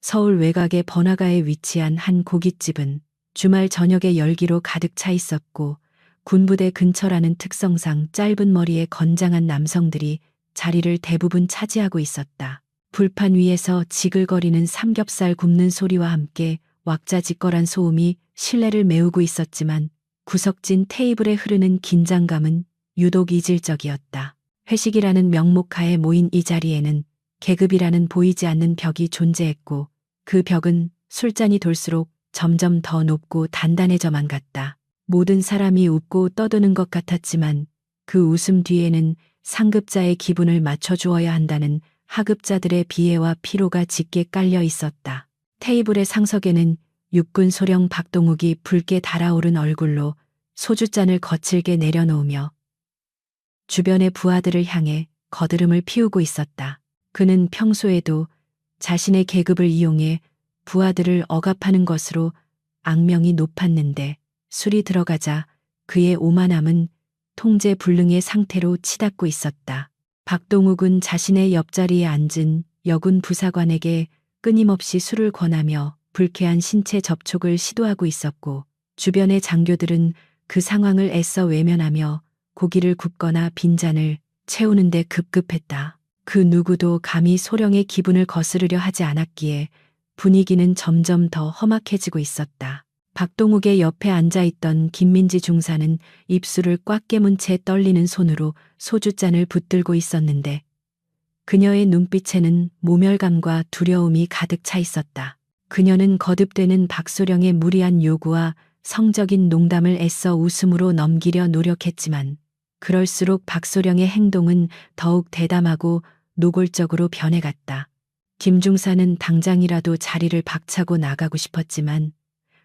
서울 외곽의 번화가에 위치한 한 고깃집은 주말 저녁에 열기로 가득 차 있었고 군부대 근처라는 특성상 짧은 머리에 건장한 남성들이 자리를 대부분 차지하고 있었다. 불판 위에서 지글거리는 삼겹살 굽는 소리와 함께 왁자지껄한 소음이 실내를 메우고 있었지만 구석진 테이블에 흐르는 긴장감은 유독 이질적이었다. 회식이라는 명목하에 모인 이 자리에는 계급이라는 보이지 않는 벽이 존재했고 그 벽은 술잔이 돌수록 점점 더 높고 단단해져만 갔다. 모든 사람이 웃고 떠드는 것 같았지만 그 웃음 뒤에는 상급자의 기분을 맞춰주어야 한다는 하급자들의 비애와 피로가 짙게 깔려 있었다. 테이블의 상석에는 육군 소령 박동욱이 붉게 달아오른 얼굴로 소주잔을 거칠게 내려놓으며 주변의 부하들을 향해 거드름을 피우고 있었다. 그는 평소에도 자신의 계급을 이용해 부하들을 억압하는 것으로 악명이 높았는데 술이 들어가자 그의 오만함은 통제불능의 상태로 치닫고 있었다. 박동욱은 자신의 옆자리에 앉은 여군 부사관에게 끊임없이 술을 권하며 불쾌한 신체 접촉을 시도하고 있었고 주변의 장교들은 그 상황을 애써 외면하며 고기를 굽거나 빈잔을 채우는데 급급했다. 그 누구도 감히 소령의 기분을 거스르려 하지 않았기에 분위기는 점점 더 험악해지고 있었다. 박동욱의 옆에 앉아있던 김민지 중사는 입술을 꽉 깨문 채 떨리는 손으로 소주잔을 붙들고 있었는데 그녀의 눈빛에는 모멸감과 두려움이 가득 차 있었다. 그녀는 거듭되는 박소령의 무리한 요구와 성적인 농담을 애써 웃음으로 넘기려 노력했지만 그럴수록 박소령의 행동은 더욱 대담하고 노골적으로 변해갔다. 김 중사는 당장이라도 자리를 박차고 나가고 싶었지만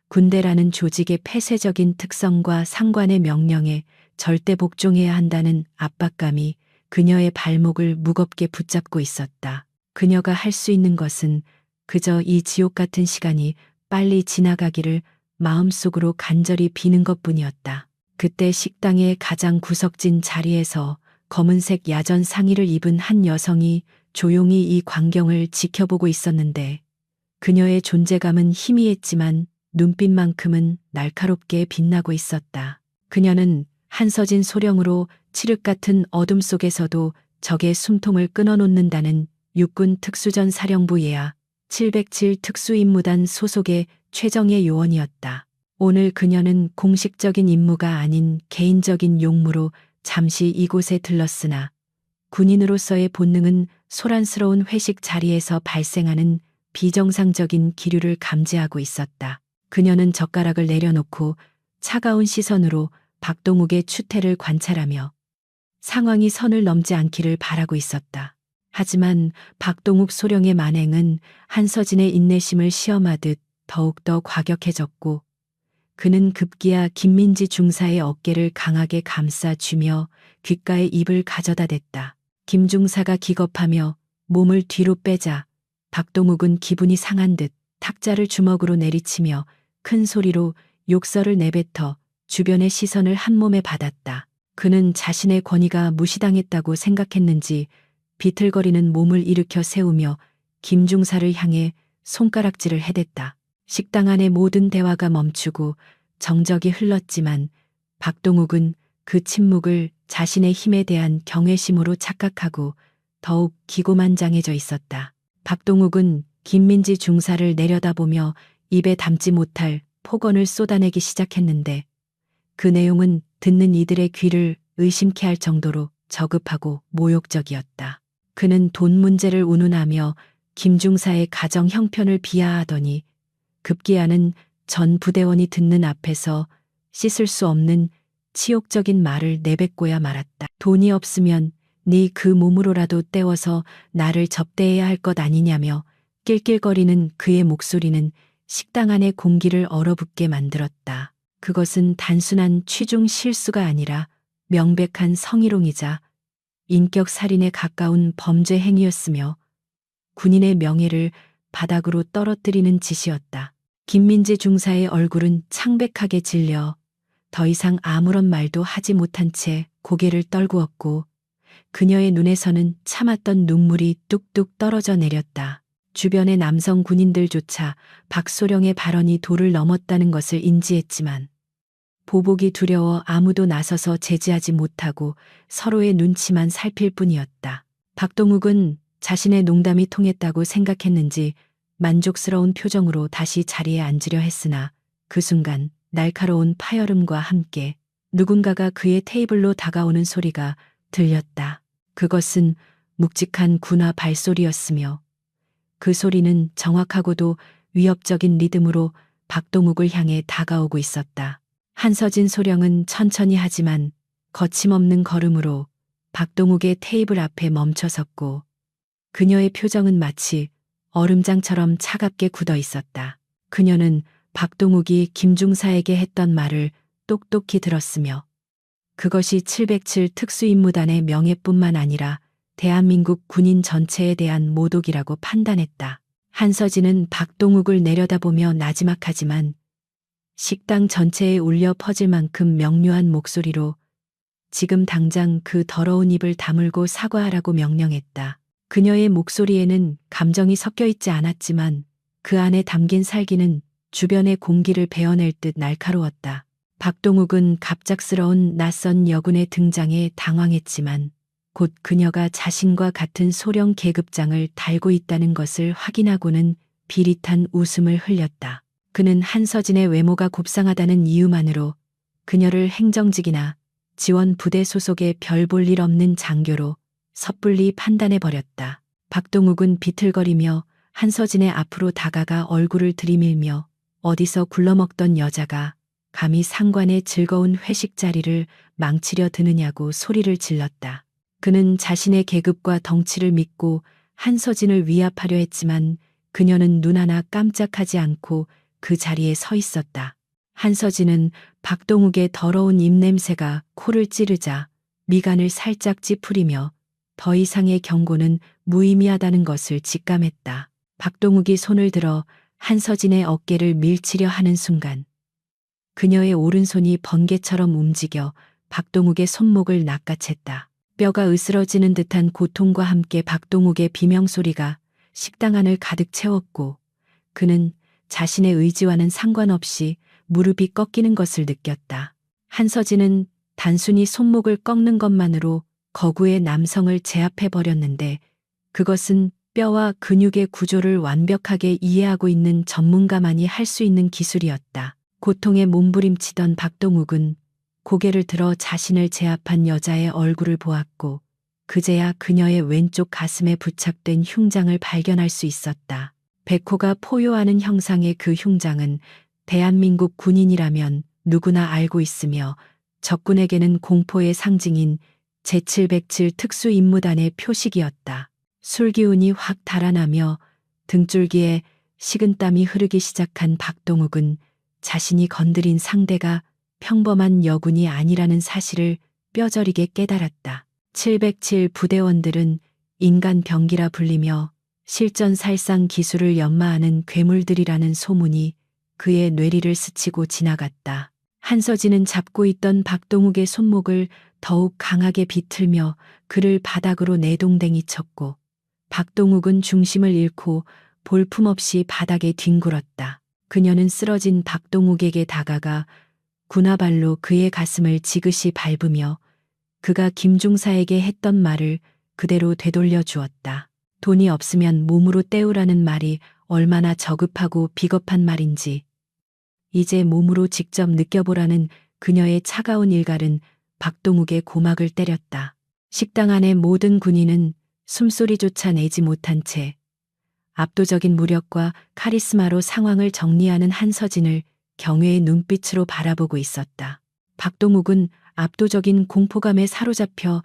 군대라는 조직의 폐쇄적인 특성과 상관의 명령에 절대 복종해야 한다는 압박감이 그녀의 발목을 무겁게 붙잡고 있었다. 그녀가 할 수 있는 것은 그저 이 지옥 같은 시간이 빨리 지나가기를 마음속으로 간절히 비는 것뿐이었다. 그때 식당의 가장 구석진 자리에서 검은색 야전 상의를 입은 한 여성이 조용히 이 광경을 지켜보고 있었는데 그녀의 존재감은 희미했지만 눈빛만큼은 날카롭게 빛나고 있었다. 그녀는 한서진 소령으로 칠흑 같은 어둠 속에서도 적의 숨통을 끊어놓는다는 육군 특수전 사령부 예하 707 특수임무단 소속의 최정예 요원이었다. 오늘 그녀는 공식적인 임무가 아닌 개인적인 용무로 잠시 이곳에 들렀으나 군인으로서의 본능은 소란스러운 회식 자리에서 발생하는 비정상적인 기류를 감지하고 있었다. 그녀는 젓가락을 내려놓고 차가운 시선으로 박동욱의 추태를 관찰하며 상황이 선을 넘지 않기를 바라고 있었다. 하지만 박동욱 소령의 만행은 한서진의 인내심을 시험하듯 더욱더 과격해졌고 그는 급기야 김민지 중사의 어깨를 강하게 감싸쥐며 귓가에 입을 가져다 댔다. 김 중사가 기겁하며 몸을 뒤로 빼자 박동욱은 기분이 상한 듯 탁자를 주먹으로 내리치며 큰 소리로 욕설을 내뱉어 주변의 시선을 한몸에 받았다. 그는 자신의 권위가 무시당했다고 생각했는지 비틀거리는 몸을 일으켜 세우며 김 중사를 향해 손가락질을 해댔다. 식당 안의 모든 대화가 멈추고 정적이 흘렀지만 박동욱은 그 침묵을 자신의 힘에 대한 경외심으로 착각하고 더욱 기고만장해져 있었다. 박동욱은 김민지 중사를 내려다보며 입에 담지 못할 폭언을 쏟아내기 시작했는데 그 내용은 듣는 이들의 귀를 의심케 할 정도로 저급하고 모욕적이었다. 그는 돈 문제를 운운하며 김 중사의 가정 형편을 비하하더니 급기야는 전 부대원이 듣는 앞에서 씻을 수 없는 치욕적인 말을 내뱉고야 말았다. 돈이 없으면 네 그 몸으로라도 때워서 나를 접대해야 할 것 아니냐며 낄낄거리는 그의 목소리는 식당 안의 공기를 얼어붙게 만들었다. 그것은 단순한 취중 실수가 아니라 명백한 성희롱이자 인격살인에 가까운 범죄 행위였으며 군인의 명예를 바닥으로 떨어뜨리는 짓이었다. 김민지 중사의 얼굴은 창백하게 질려 더 이상 아무런 말도 하지 못한 채 고개를 떨구었고 그녀의 눈에서는 참았던 눈물이 뚝뚝 떨어져 내렸다. 주변의 남성 군인들조차 박소령의 발언이 도를 넘었다는 것을 인지했지만 보복이 두려워 아무도 나서서 제지하지 못하고 서로의 눈치만 살필 뿐이었다. 박동욱은 자신의 농담이 통했다고 생각했는지 만족스러운 표정으로 다시 자리에 앉으려 했으나 그 순간 날카로운 파열음과 함께 누군가가 그의 테이블로 다가오는 소리가 들렸다. 그것은 묵직한 군화 발소리였으며 그 소리는 정확하고도 위협적인 리듬으로 박동욱을 향해 다가오고 있었다. 한서진 소령은 천천히 하지만 거침없는 걸음으로 박동욱의 테이블 앞에 멈춰섰고 그녀의 표정은 마치 얼음장처럼 차갑게 굳어 있었다. 그녀는 박동욱이 김중사에게 했던 말을 똑똑히 들었으며 그것이 707 특수임무단의 명예뿐만 아니라 대한민국 군인 전체에 대한 모독이라고 판단했다. 한서진은 박동욱을 내려다보며 나지막하지만 식당 전체에 울려 퍼질 만큼 명료한 목소리로 지금 당장 그 더러운 입을 다물고 사과하라고 명령했다. 그녀의 목소리에는 감정이 섞여 있지 않았지만 그 안에 담긴 살기는 주변의 공기를 베어낼 듯 날카로웠다. 박동욱은 갑작스러운 낯선 여군의 등장에 당황했지만 곧 그녀가 자신과 같은 소령 계급장을 달고 있다는 것을 확인하고는 비릿한 웃음을 흘렸다. 그는 한서진의 외모가 곱상하다는 이유만으로 그녀를 행정직이나 지원 부대 소속의 별 볼 일 없는 장교로 섣불리 판단해버렸다. 박동욱은 비틀거리며 한서진의 앞으로 다가가 얼굴을 들이밀며 어디서 굴러먹던 여자가 감히 상관의 즐거운 회식 자리를 망치려 드느냐고 소리를 질렀다. 그는 자신의 계급과 덩치를 믿고 한서진을 위압하려 했지만 그녀는 눈 하나 깜짝하지 않고 그 자리에 서 있었다. 한서진은 박동욱의 더러운 입냄새가 코를 찌르자 미간을 살짝 찌푸리며 더 이상의 경고는 무의미하다는 것을 직감했다. 박동욱이 손을 들어 한서진의 어깨를 밀치려 하는 순간 그녀의 오른손이 번개처럼 움직여 박동욱의 손목을 낚아챘다. 뼈가 으스러지는 듯한 고통과 함께 박동욱의 비명소리가 식당 안을 가득 채웠고 그는 자신의 의지와는 상관없이 무릎이 꺾이는 것을 느꼈다. 한서진은 단순히 손목을 꺾는 것만으로 거구의 남성을 제압해버렸는데 그것은 뼈와 근육의 구조를 완벽하게 이해하고 있는 전문가만이 할 수 있는 기술이었다. 고통에 몸부림치던 박동욱은 고개를 들어 자신을 제압한 여자의 얼굴을 보았고 그제야 그녀의 왼쪽 가슴에 부착된 흉장을 발견할 수 있었다. 백호가 포효하는 형상의 그 흉장은 대한민국 군인이라면 누구나 알고 있으며 적군에게는 공포의 상징인 제707 특수임무단의 표식이었다. 술기운이 확 달아나며 등줄기에 식은땀이 흐르기 시작한 박동욱은 자신이 건드린 상대가 평범한 여군이 아니라는 사실을 뼈저리게 깨달았다. 707 부대원들은 인간 병기라 불리며 실전살상 기술을 연마하는 괴물들이라는 소문이 그의 뇌리를 스치고 지나갔다. 한서진은 잡고 있던 박동욱의 손목을 더욱 강하게 비틀며 그를 바닥으로 내동댕이 쳤고 박동욱은 중심을 잃고 볼품없이 바닥에 뒹굴었다. 그녀는 쓰러진 박동욱에게 다가가 군화발로 그의 가슴을 지그시 밟으며 그가 김중사에게 했던 말을 그대로 되돌려 주었다. 돈이 없으면 몸으로 때우라는 말이 얼마나 저급하고 비겁한 말인지 이제 몸으로 직접 느껴보라는 그녀의 차가운 일갈은 박동욱의 고막을 때렸다. 식당 안의 모든 군인은 숨소리조차 내지 못한 채 압도적인 무력과 카리스마로 상황을 정리하는 한서진을 경외의 눈빛으로 바라보고 있었다. 박동욱은 압도적인 공포감에 사로잡혀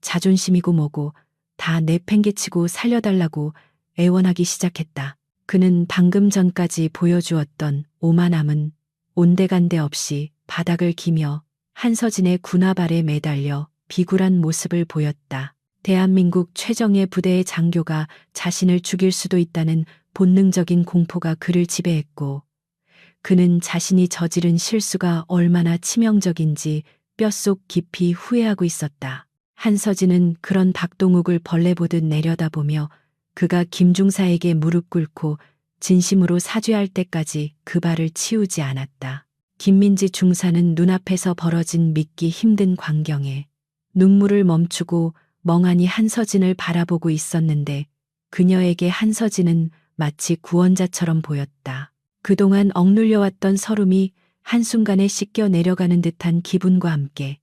자존심이고 뭐고 다 내팽개치고 살려달라고 애원하기 시작했다. 그는 방금 전까지 보여주었던 오만함은 온데간데 없이 바닥을 기며 한서진의 군화발에 매달려 비굴한 모습을 보였다. 대한민국 최정예 부대의 장교가 자신을 죽일 수도 있다는 본능적인 공포가 그를 지배했고 그는 자신이 저지른 실수가 얼마나 치명적인지 뼛속 깊이 후회하고 있었다. 한서진은 그런 박동욱을 벌레 보듯 내려다보며 그가 김중사에게 무릎 꿇고 진심으로 사죄할 때까지 그 발을 치우지 않았다. 김민지 중사는 눈앞에서 벌어진 믿기 힘든 광경에 눈물을 멈추고 멍하니 한서진을 바라보고 있었는데 그녀에게 한서진은 마치 구원자처럼 보였다. 그동안 억눌려왔던 서름이 한순간에 씻겨 내려가는 듯한 기분과 함께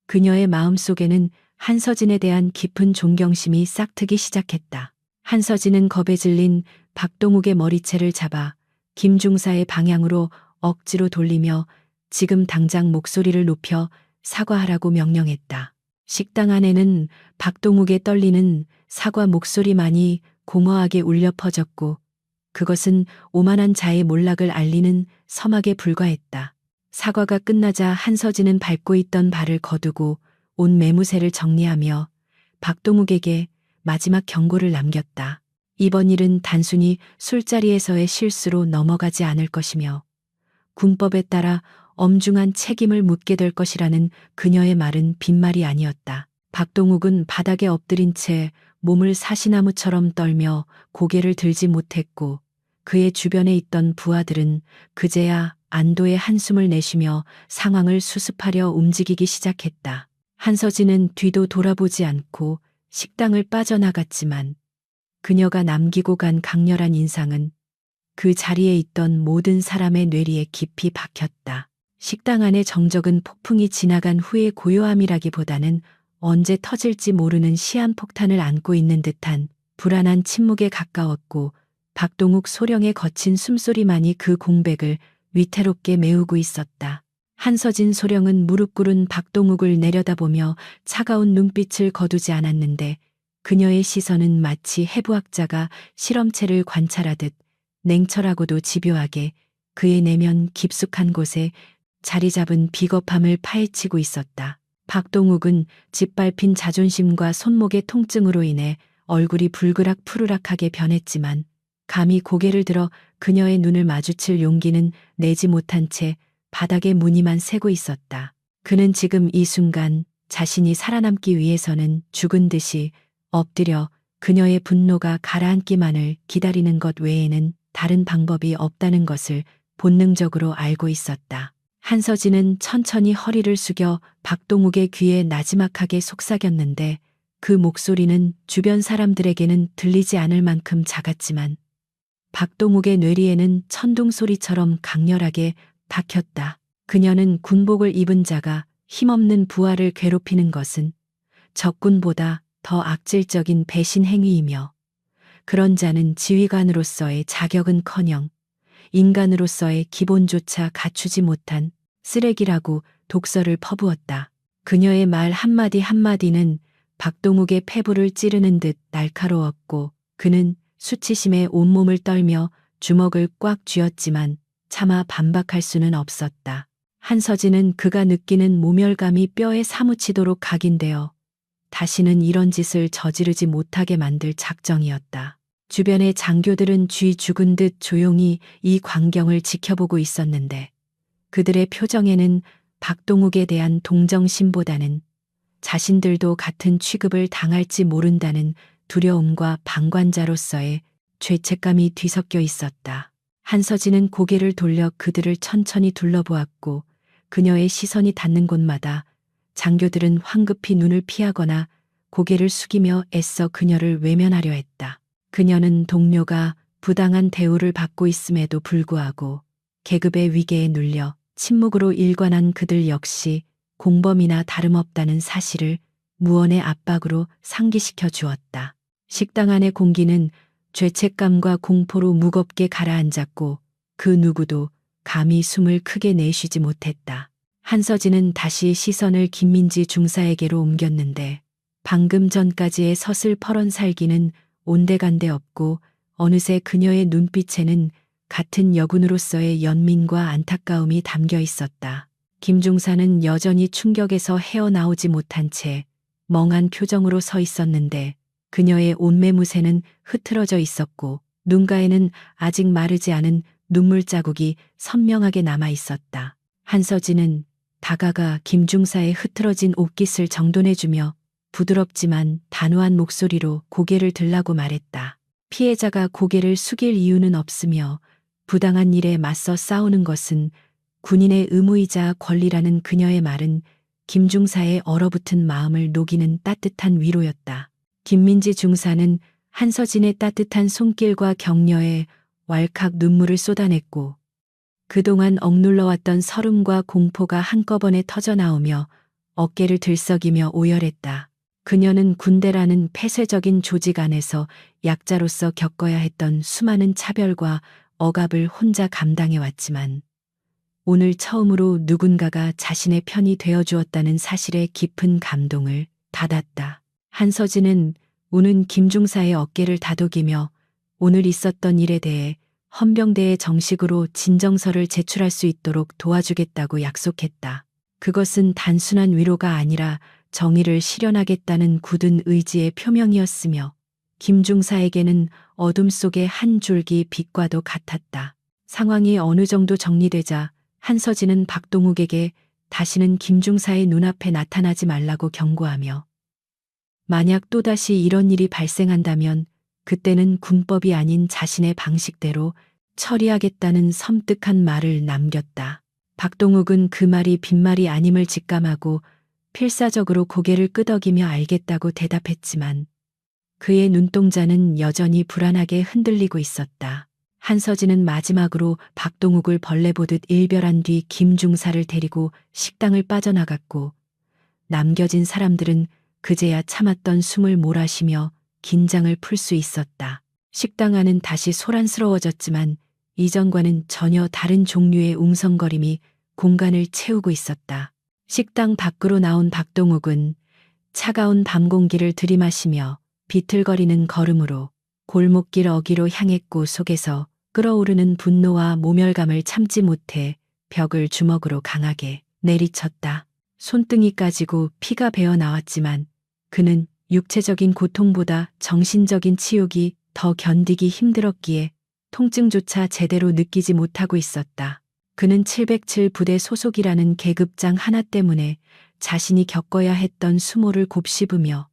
그녀의 마음속에는 한서진에 대한 깊은 존경심이 싹트기 시작했다. 한서진은 겁에 질린 박동욱의 머리채를 잡아 김중사의 방향으로 억지로 돌리며 지금 당장 목소리를 높여 사과하라고 명령했다. 식당 안에는 박동욱의 떨리는 사과 목소리만이 공허하게 울려 퍼졌고 그것은 오만한 자의 몰락을 알리는 서막에 불과했다. 사과가 끝나자 한서진은 밟고 있던 발을 거두고 온 매무새를 정리하며 박동욱에게 마지막 경고를 남겼다. 이번 일은 단순히 술자리에서의 실수로 넘어가지 않을 것이며 군법에 따라 엄중한 책임을 묻게 될 것이라는 그녀의 말은 빈말이 아니었다. 박동욱은 바닥에 엎드린 채 몸을 사시나무처럼 떨며 고개를 들지 못했고 그의 주변에 있던 부하들은 그제야 안도의 한숨을 내쉬며 상황을 수습하려 움직이기 시작했다. 한서진은 뒤도 돌아보지 않고 식당을 빠져나갔지만 그녀가 남기고 간 강렬한 인상은 그 자리에 있던 모든 사람의 뇌리에 깊이 박혔다. 식당 안의 정적은 폭풍이 지나간 후의 고요함이라기보다는 언제 터질지 모르는 시한폭탄을 안고 있는 듯한 불안한 침묵에 가까웠고 박동욱 소령의 거친 숨소리만이 그 공백을 위태롭게 메우고 있었다. 한서진 소령은 무릎 꿇은 박동욱을 내려다보며 차가운 눈빛을 거두지 않았는데 그녀의 시선은 마치 해부학자가 실험체를 관찰하듯 냉철하고도 집요하게 그의 내면 깊숙한 곳에 자리 잡은 비겁함을 파헤치고 있었다. 박동욱은 짓밟힌 자존심과 손목의 통증으로 인해 얼굴이 불그락 푸르락하게 변했지만 감히 고개를 들어 그녀의 눈을 마주칠 용기는 내지 못한 채 바닥에 무늬만 새고 있었다. 그는 지금 이 순간 자신이 살아남기 위해서는 죽은 듯이 엎드려 그녀의 분노가 가라앉기만을 기다리는 것 외에는 다른 방법이 없다는 것을 본능적으로 알고 있었다. 한서진은 천천히 허리를 숙여 박동욱의 귀에 나지막하게 속삭였는데 그 목소리는 주변 사람들에게는 들리지 않을 만큼 작았지만 박동욱의 뇌리에는 천둥 소리처럼 강렬하게 박혔다. 그녀는 군복을 입은 자가 힘없는 부하를 괴롭히는 것은 적군보다 더 악질적인 배신 행위이며 그런 자는 지휘관으로서의 자격은커녕 인간으로서의 기본조차 갖추지 못한 쓰레기라고 독설을 퍼부었다. 그녀의 말 한마디 한마디는 박동욱의 폐부를 찌르는 듯 날카로웠고 그는 수치심에 온몸을 떨며 주먹을 꽉 쥐었지만 차마 반박할 수는 없었다. 한서진은 그가 느끼는 모멸감이 뼈에 사무치도록 각인되어 다시는 이런 짓을 저지르지 못하게 만들 작정이었다. 주변의 장교들은 쥐 죽은 듯 조용히 이 광경을 지켜보고 있었는데 그들의 표정에는 박동욱에 대한 동정심보다는 자신들도 같은 취급을 당할지 모른다는 두려움과 방관자로서의 죄책감이 뒤섞여 있었다. 한서진은 고개를 돌려 그들을 천천히 둘러보았고 그녀의 시선이 닿는 곳마다 장교들은 황급히 눈을 피하거나 고개를 숙이며 애써 그녀를 외면하려 했다. 그녀는 동료가 부당한 대우를 받고 있음에도 불구하고 계급의 위계에 눌려 침묵으로 일관한 그들 역시 공범이나 다름없다는 사실을 무언의 압박으로 상기시켜 주었다. 식당 안의 공기는 죄책감과 공포로 무겁게 가라앉았고 그 누구도 감히 숨을 크게 내쉬지 못했다. 한서진은 다시 시선을 김민지 중사에게로 옮겼는데 방금 전까지의 서슬퍼런 살기는 온데간데 없고 어느새 그녀의 눈빛에는 같은 여군으로서의 연민과 안타까움이 담겨 있었다. 김중사는 여전히 충격에서 헤어나오지 못한 채 멍한 표정으로 서 있었는데 그녀의 옷매무새는 흐트러져 있었고 눈가에는 아직 마르지 않은 눈물 자국이 선명하게 남아 있었다. 한서진은 다가가 김중사의 흐트러진 옷깃을 정돈해주며 부드럽지만 단호한 목소리로 고개를 들라고 말했다. 피해자가 고개를 숙일 이유는 없으며 부당한 일에 맞서 싸우는 것은 군인의 의무이자 권리라는 그녀의 말은 김중사의 얼어붙은 마음을 녹이는 따뜻한 위로였다. 김민지 중사는 한서진의 따뜻한 손길과 격려에 왈칵 눈물을 쏟아냈고 그동안 억눌러왔던 서름과 공포가 한꺼번에 터져나오며 어깨를 들썩이며 오열했다. 그녀는 군대라는 폐쇄적인 조직 안에서 약자로서 겪어야 했던 수많은 차별과 억압을 혼자 감당해왔지만 오늘 처음으로 누군가가 자신의 편이 되어주었다는 사실에 깊은 감동을 받았다. 한서진은 우는 김중사의 어깨를 다독이며 오늘 있었던 일에 대해 헌병대에 정식으로 진정서를 제출할 수 있도록 도와주겠다고 약속했다. 그것은 단순한 위로가 아니라 정의를 실현하겠다는 굳은 의지의 표명이었으며 김중사에게는 어둠 속의 한 줄기 빛과도 같았다. 상황이 어느 정도 정리되자 한서진은 박동욱에게 다시는 김중사의 눈앞에 나타나지 말라고 경고하며 만약 또다시 이런 일이 발생한다면 그때는 군법이 아닌 자신의 방식대로 처리하겠다는 섬뜩한 말을 남겼다. 박동욱은 그 말이 빈말이 아님을 직감하고 필사적으로 고개를 끄덕이며 알겠다고 대답했지만 그의 눈동자는 여전히 불안하게 흔들리고 있었다. 한서진은 마지막으로 박동욱을 벌레 보듯 일별한 뒤 김중사를 데리고 식당을 빠져나갔고 남겨진 사람들은 그제야 참았던 숨을 몰아쉬며 긴장을 풀 수 있었다. 식당 안은 다시 소란스러워졌지만 이전과는 전혀 다른 종류의 웅성거림이 공간을 채우고 있었다. 식당 밖으로 나온 박동욱은 차가운 밤 공기를 들이마시며 비틀거리는 걸음으로 골목길 어귀로 향했고 속에서 끓어오르는 분노와 모멸감을 참지 못해 벽을 주먹으로 강하게 내리쳤다. 손등이 까지고 피가 배어 나왔지만 그는 육체적인 고통보다 정신적인 치욕이 더 견디기 힘들었기에 통증조차 제대로 느끼지 못하고 있었다. 그는 707 부대 소속이라는 계급장 하나 때문에 자신이 겪어야 했던 수모를 곱씹으며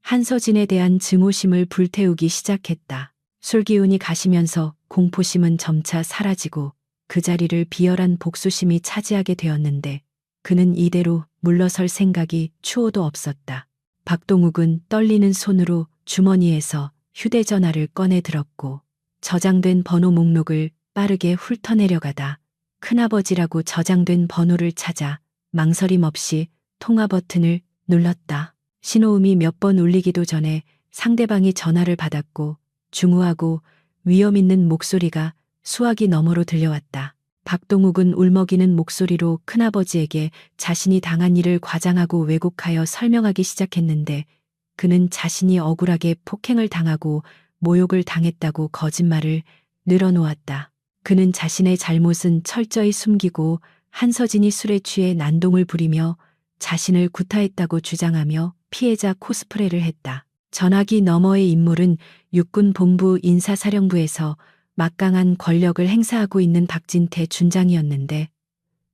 한서진에 대한 증오심을 불태우기 시작했다. 술기운이 가시면서 공포심은 점차 사라지고 그 자리를 비열한 복수심이 차지하게 되었는데 그는 이대로 물러설 생각이 추호도 없었다. 박동욱은 떨리는 손으로 주머니에서 휴대전화를 꺼내 들었고 저장된 번호 목록을 빠르게 훑어내려가다 큰아버지라고 저장된 번호를 찾아 망설임 없이 통화 버튼을 눌렀다. 신호음이 몇 번 울리기도 전에 상대방이 전화를 받았고 중후하고 위험 있는 목소리가 수화기 너머로 들려왔다. 박동욱은 울먹이는 목소리로 큰아버지에게 자신이 당한 일을 과장하고 왜곡하여 설명하기 시작했는데 그는 자신이 억울하게 폭행을 당하고 모욕을 당했다고 거짓말을 늘어놓았다. 그는 자신의 잘못은 철저히 숨기고 한서진이 술에 취해 난동을 부리며 자신을 구타했다고 주장하며 피해자 코스프레를 했다. 전화기 너머의 인물은 육군 본부 인사사령부에서 막강한 권력을 행사하고 있는 박진태 준장이었는데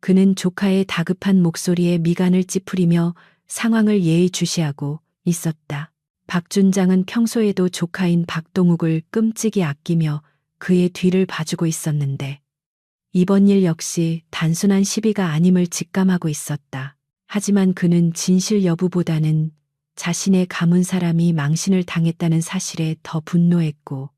그는 조카의 다급한 목소리에 미간을 찌푸리며 상황을 예의주시하고 있었다. 박 준장은 평소에도 조카인 박동욱을 끔찍이 아끼며 그의 뒤를 봐주고 있었는데 이번 일 역시 단순한 시비가 아님을 직감하고 있었다. 하지만 그는 진실 여부보다는 자신의 가문 사람이 망신을 당했다는 사실에 더 분노했고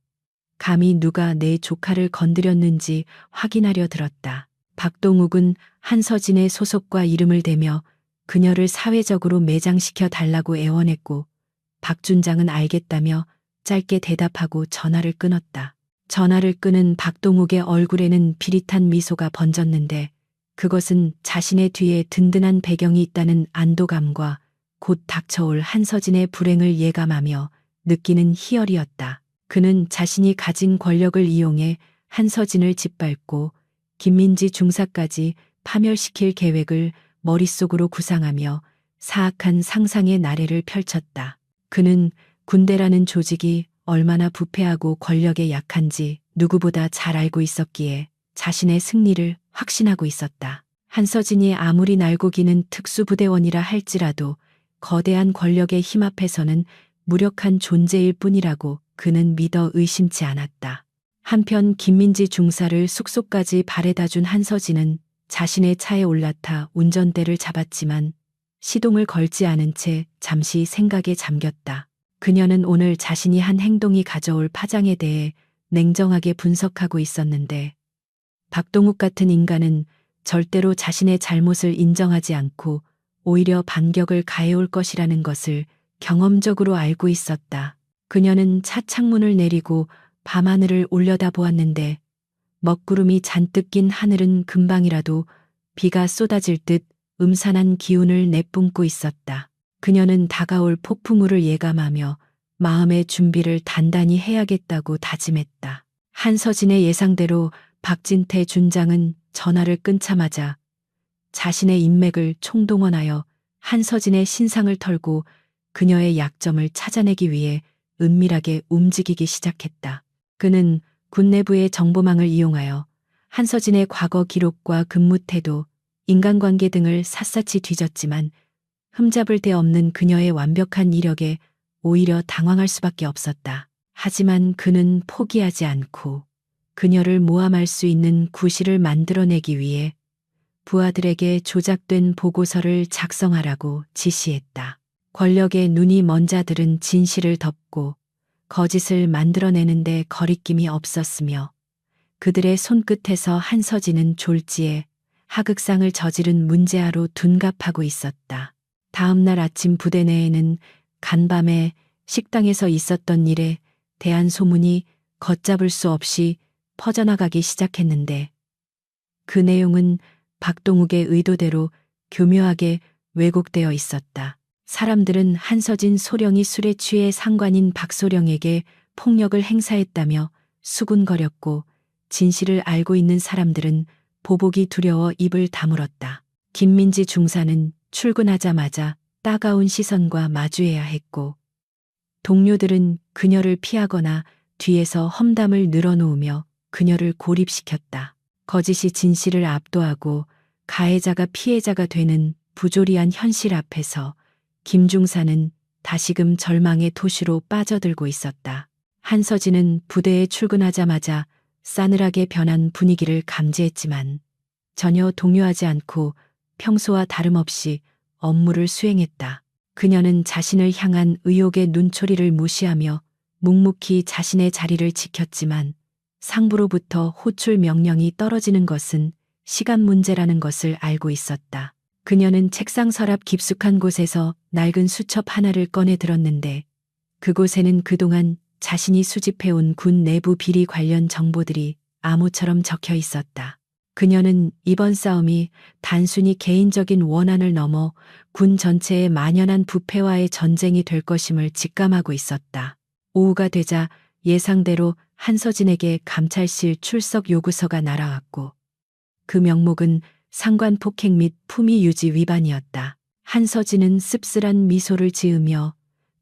감히 누가 내 조카를 건드렸는지 확인하려 들었다. 박동욱은 한서진의 소속과 이름을 대며 그녀를 사회적으로 매장시켜 달라고 애원했고 박준장은 알겠다며 짧게 대답하고 전화를 끊었다. 전화를 끊은 박동욱의 얼굴에는 비릿한 미소가 번졌는데 그것은 자신의 뒤에 든든한 배경이 있다는 안도감과 곧 닥쳐올 한서진의 불행을 예감하며 느끼는 희열이었다. 그는 자신이 가진 권력을 이용해 한서진을 짓밟고 김민지 중사까지 파멸시킬 계획을 머릿속으로 구상하며 사악한 상상의 나래를 펼쳤다. 그는 군대라는 조직이 얼마나 부패하고 권력에 약한지 누구보다 잘 알고 있었기에 자신의 승리를 확신하고 있었다. 한서진이 아무리 날고 기는 특수부대원이라 할지라도 거대한 권력의 힘 앞에서는 무력한 존재일 뿐이라고 그는 믿어 의심치 않았다. 한편 김민지 중사를 숙소까지 바래다 준 한서진은 자신의 차에 올라타 운전대를 잡았지만 시동을 걸지 않은 채 잠시 생각에 잠겼다. 그녀는 오늘 자신이 한 행동이 가져올 파장에 대해 냉정하게 분석하고 있었는데 박동욱 같은 인간은 절대로 자신의 잘못을 인정하지 않고 오히려 반격을 가해올 것이라는 것을 경험적으로 알고 있었다. 그녀는 차 창문을 내리고 밤하늘을 올려다보았는데 먹구름이 잔뜩 낀 하늘은 금방이라도 비가 쏟아질 듯 음산한 기운을 내뿜고 있었다. 그녀는 다가올 폭풍우를 예감하며 마음의 준비를 단단히 해야겠다고 다짐했다. 한서진의 예상대로 박진태 준장은 전화를 끊자마자 자신의 인맥을 총동원하여 한서진의 신상을 털고 그녀의 약점을 찾아내기 위해 은밀하게 움직이기 시작했다. 그는 군 내부의 정보망을 이용하여 한서진의 과거 기록과 근무 태도, 인간관계 등을 샅샅이 뒤졌지만 흠잡을 데 없는 그녀의 완벽한 이력에 오히려 당황할 수밖에 없었다. 하지만 그는 포기하지 않고 그녀를 모함할 수 있는 구실을 만들어내기 위해 부하들에게 조작된 보고서를 작성하라고 지시했다. 권력의 눈이 먼 자들은 진실을 덮고 거짓을 만들어내는데 거리낌이 없었으며 그들의 손끝에서 한서진은 졸지에 하극상을 저지른 문제아로 둔갑하고 있었다. 다음 날 아침 부대 내에는 간밤에 식당에서 있었던 일에 대한 소문이 걷잡을 수 없이 퍼져나가기 시작했는데 그 내용은 박동욱의 의도대로 교묘하게 왜곡되어 있었다. 사람들은 한서진 소령이 술에 취해 상관인 박소령에게 폭력을 행사했다며 수군거렸고 진실을 알고 있는 사람들은 보복이 두려워 입을 다물었다. 김민지 중사는 출근하자마자 따가운 시선과 마주해야 했고 동료들은 그녀를 피하거나 뒤에서 험담을 늘어놓으며 그녀를 고립시켰다. 거짓이 진실을 압도하고 가해자가 피해자가 되는 부조리한 현실 앞에서 김 중사는 다시금 절망의 도시로 빠져들고 있었다. 한서진은 부대에 출근하자마자 싸늘하게 변한 분위기를 감지했지만 전혀 동요하지 않고 평소와 다름없이 업무를 수행했다. 그녀는 자신을 향한 의혹의 눈초리를 무시하며 묵묵히 자신의 자리를 지켰지만 상부로부터 호출 명령이 떨어지는 것은 시간 문제라는 것을 알고 있었다. 그녀는 책상 서랍 깊숙한 곳에서 낡은 수첩 하나를 꺼내 들었는데 그곳에는 그동안 자신이 수집해온 군 내부 비리 관련 정보들이 암호처럼 적혀 있었다. 그녀는 이번 싸움이 단순히 개인적인 원한을 넘어 군 전체의 만연한 부패와의 전쟁이 될 것임을 직감하고 있었다. 오후가 되자 예상대로 한서진에게 감찰실 출석 요구서가 날아왔고 그 명목은 상관 폭행 및 품위 유지 위반이었다. 한서진은 씁쓸한 미소를 지으며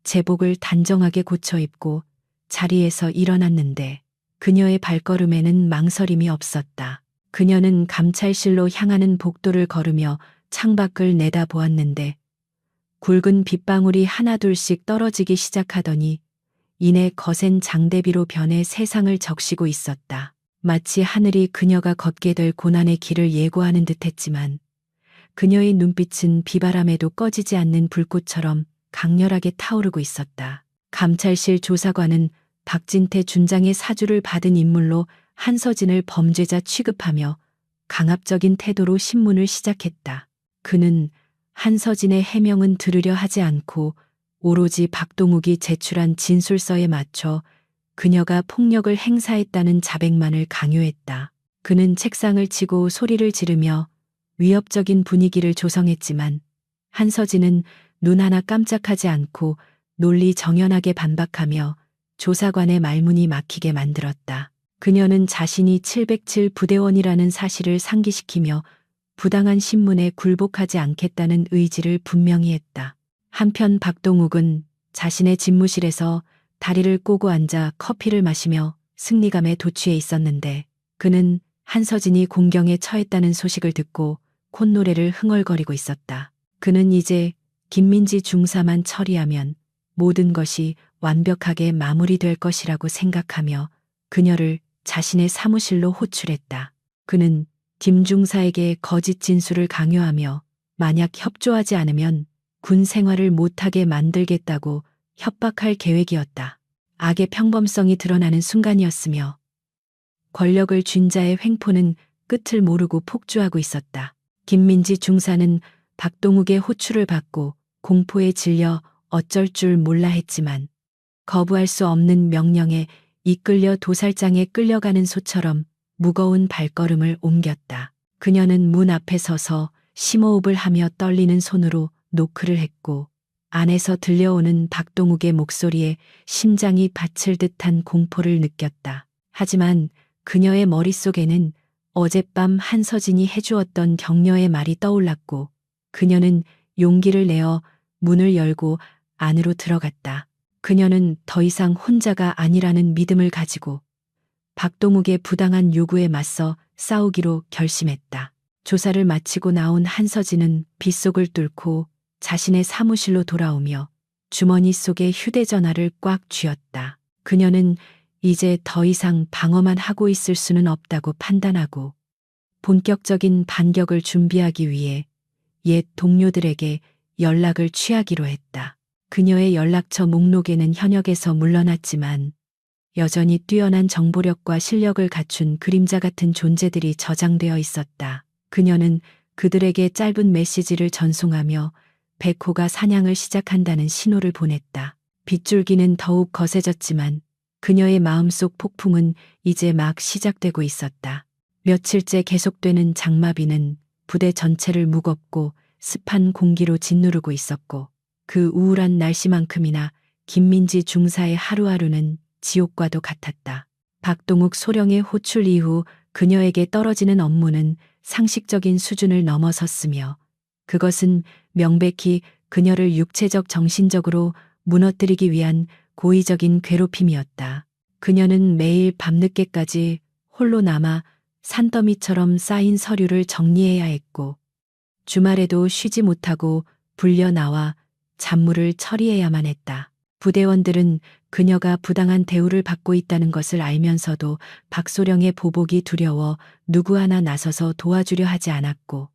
제복을 단정하게 고쳐 입고 자리에서 일어났는데 그녀의 발걸음에는 망설임이 없었다. 그녀는 감찰실로 향하는 복도를 걸으며 창밖을 내다보았는데 굵은 빗방울이 하나둘씩 떨어지기 시작하더니 이내 거센 장대비로 변해 세상을 적시고 있었다. 마치 하늘이 그녀가 걷게 될 고난의 길을 예고하는 듯했지만 그녀의 눈빛은 비바람에도 꺼지지 않는 불꽃처럼 강렬하게 타오르고 있었다. 감찰실 조사관은 박진태 준장의 사주를 받은 인물로 한서진을 범죄자 취급하며 강압적인 태도로 신문을 시작했다. 그는 한서진의 해명은 들으려 하지 않고 오로지 박동욱이 제출한 진술서에 맞춰 그녀가 폭력을 행사했다는 자백만을 강요했다. 그는 책상을 치고 소리를 지르며 위협적인 분위기를 조성했지만 한서진은 눈 하나 깜짝하지 않고 논리정연하게 반박하며 조사관의 말문이 막히게 만들었다. 그녀는 자신이 707 부대원이라는 사실을 상기시키며 부당한 신문에 굴복하지 않겠다는 의지를 분명히 했다. 한편 박동욱은 자신의 집무실에서 다리를 꼬고 앉아 커피를 마시며 승리감에 도취해 있었는데 그는 한서진이 공경에 처했다는 소식을 듣고 콧노래를 흥얼거리고 있었다. 그는 이제 김민지 중사만 처리하면 모든 것이 완벽하게 마무리될 것이라고 생각하며 그녀를 자신의 사무실로 호출했다. 그는 김 중사에게 거짓 진술을 강요하며 만약 협조하지 않으면 군 생활을 못하게 만들겠다고 협박할 계획이었다. 악의 평범성이 드러나는 순간이었으며 권력을 쥔 자의 횡포는 끝을 모르고 폭주하고 있었다. 김민지 중사는 박동욱의 호출을 받고 공포에 질려 어쩔 줄 몰라 했지만 거부할 수 없는 명령에 이끌려 도살장에 끌려가는 소처럼 무거운 발걸음을 옮겼다. 그녀는 문 앞에 서서 심호흡을 하며 떨리는 손으로 노크를 했고 안에서 들려오는 박동욱의 목소리에 심장이 받칠 듯한 공포를 느꼈다. 하지만 그녀의 머릿속에는 어젯밤 한서진이 해주었던 격려의 말이 떠올랐고 그녀는 용기를 내어 문을 열고 안으로 들어갔다. 그녀는 더 이상 혼자가 아니라는 믿음을 가지고 박동욱의 부당한 요구에 맞서 싸우기로 결심했다. 조사를 마치고 나온 한서진은 빗속을 뚫고 자신의 사무실로 돌아오며 주머니 속에 휴대전화를 꽉 쥐었다. 그녀는 이제 더 이상 방어만 하고 있을 수는 없다고 판단하고 본격적인 반격을 준비하기 위해 옛 동료들에게 연락을 취하기로 했다. 그녀의 연락처 목록에는 현역에서 물러났지만 여전히 뛰어난 정보력과 실력을 갖춘 그림자 같은 존재들이 저장되어 있었다. 그녀는 그들에게 짧은 메시지를 전송하며 백호가 사냥을 시작한다는 신호를 보냈다. 빗줄기는 더욱 거세졌지만 그녀의 마음속 폭풍은 이제 막 시작되고 있었다. 며칠째 계속되는 장마비는 부대 전체를 무겁고 습한 공기로 짓누르고 있었고 그 우울한 날씨만큼이나 김민지 중사의 하루하루는 지옥과도 같았다. 박동욱 소령의 호출 이후 그녀에게 떨어지는 업무는 상식적인 수준을 넘어섰으며 그것은 명백히 그녀를 육체적 정신적으로 무너뜨리기 위한 고의적인 괴롭힘이었다. 그녀는 매일 밤늦게까지 홀로 남아 산더미처럼 쌓인 서류를 정리해야 했고 주말에도 쉬지 못하고 불려 나와 잡무를 처리해야만 했다. 부대원들은 그녀가 부당한 대우를 받고 있다는 것을 알면서도 박소령의 보복이 두려워 누구 하나 나서서 도와주려 하지 않았고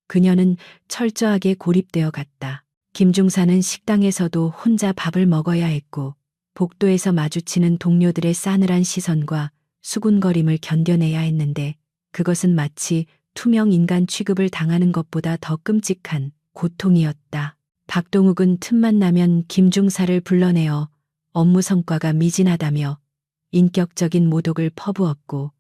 그녀는 철저하게 고립되어 갔다. 김중사는 식당에서도 혼자 밥을 먹어야 했고 복도에서 마주치는 동료들의 싸늘한 시선과 수군거림을 견뎌내야 했는데 그것은 마치 투명 인간 취급을 당하는 것보다 더 끔찍한 고통이었다. 박동욱은 틈만 나면 김중사를 불러내어 업무 성과가 미진하다며 인격적인 모독을 퍼부었고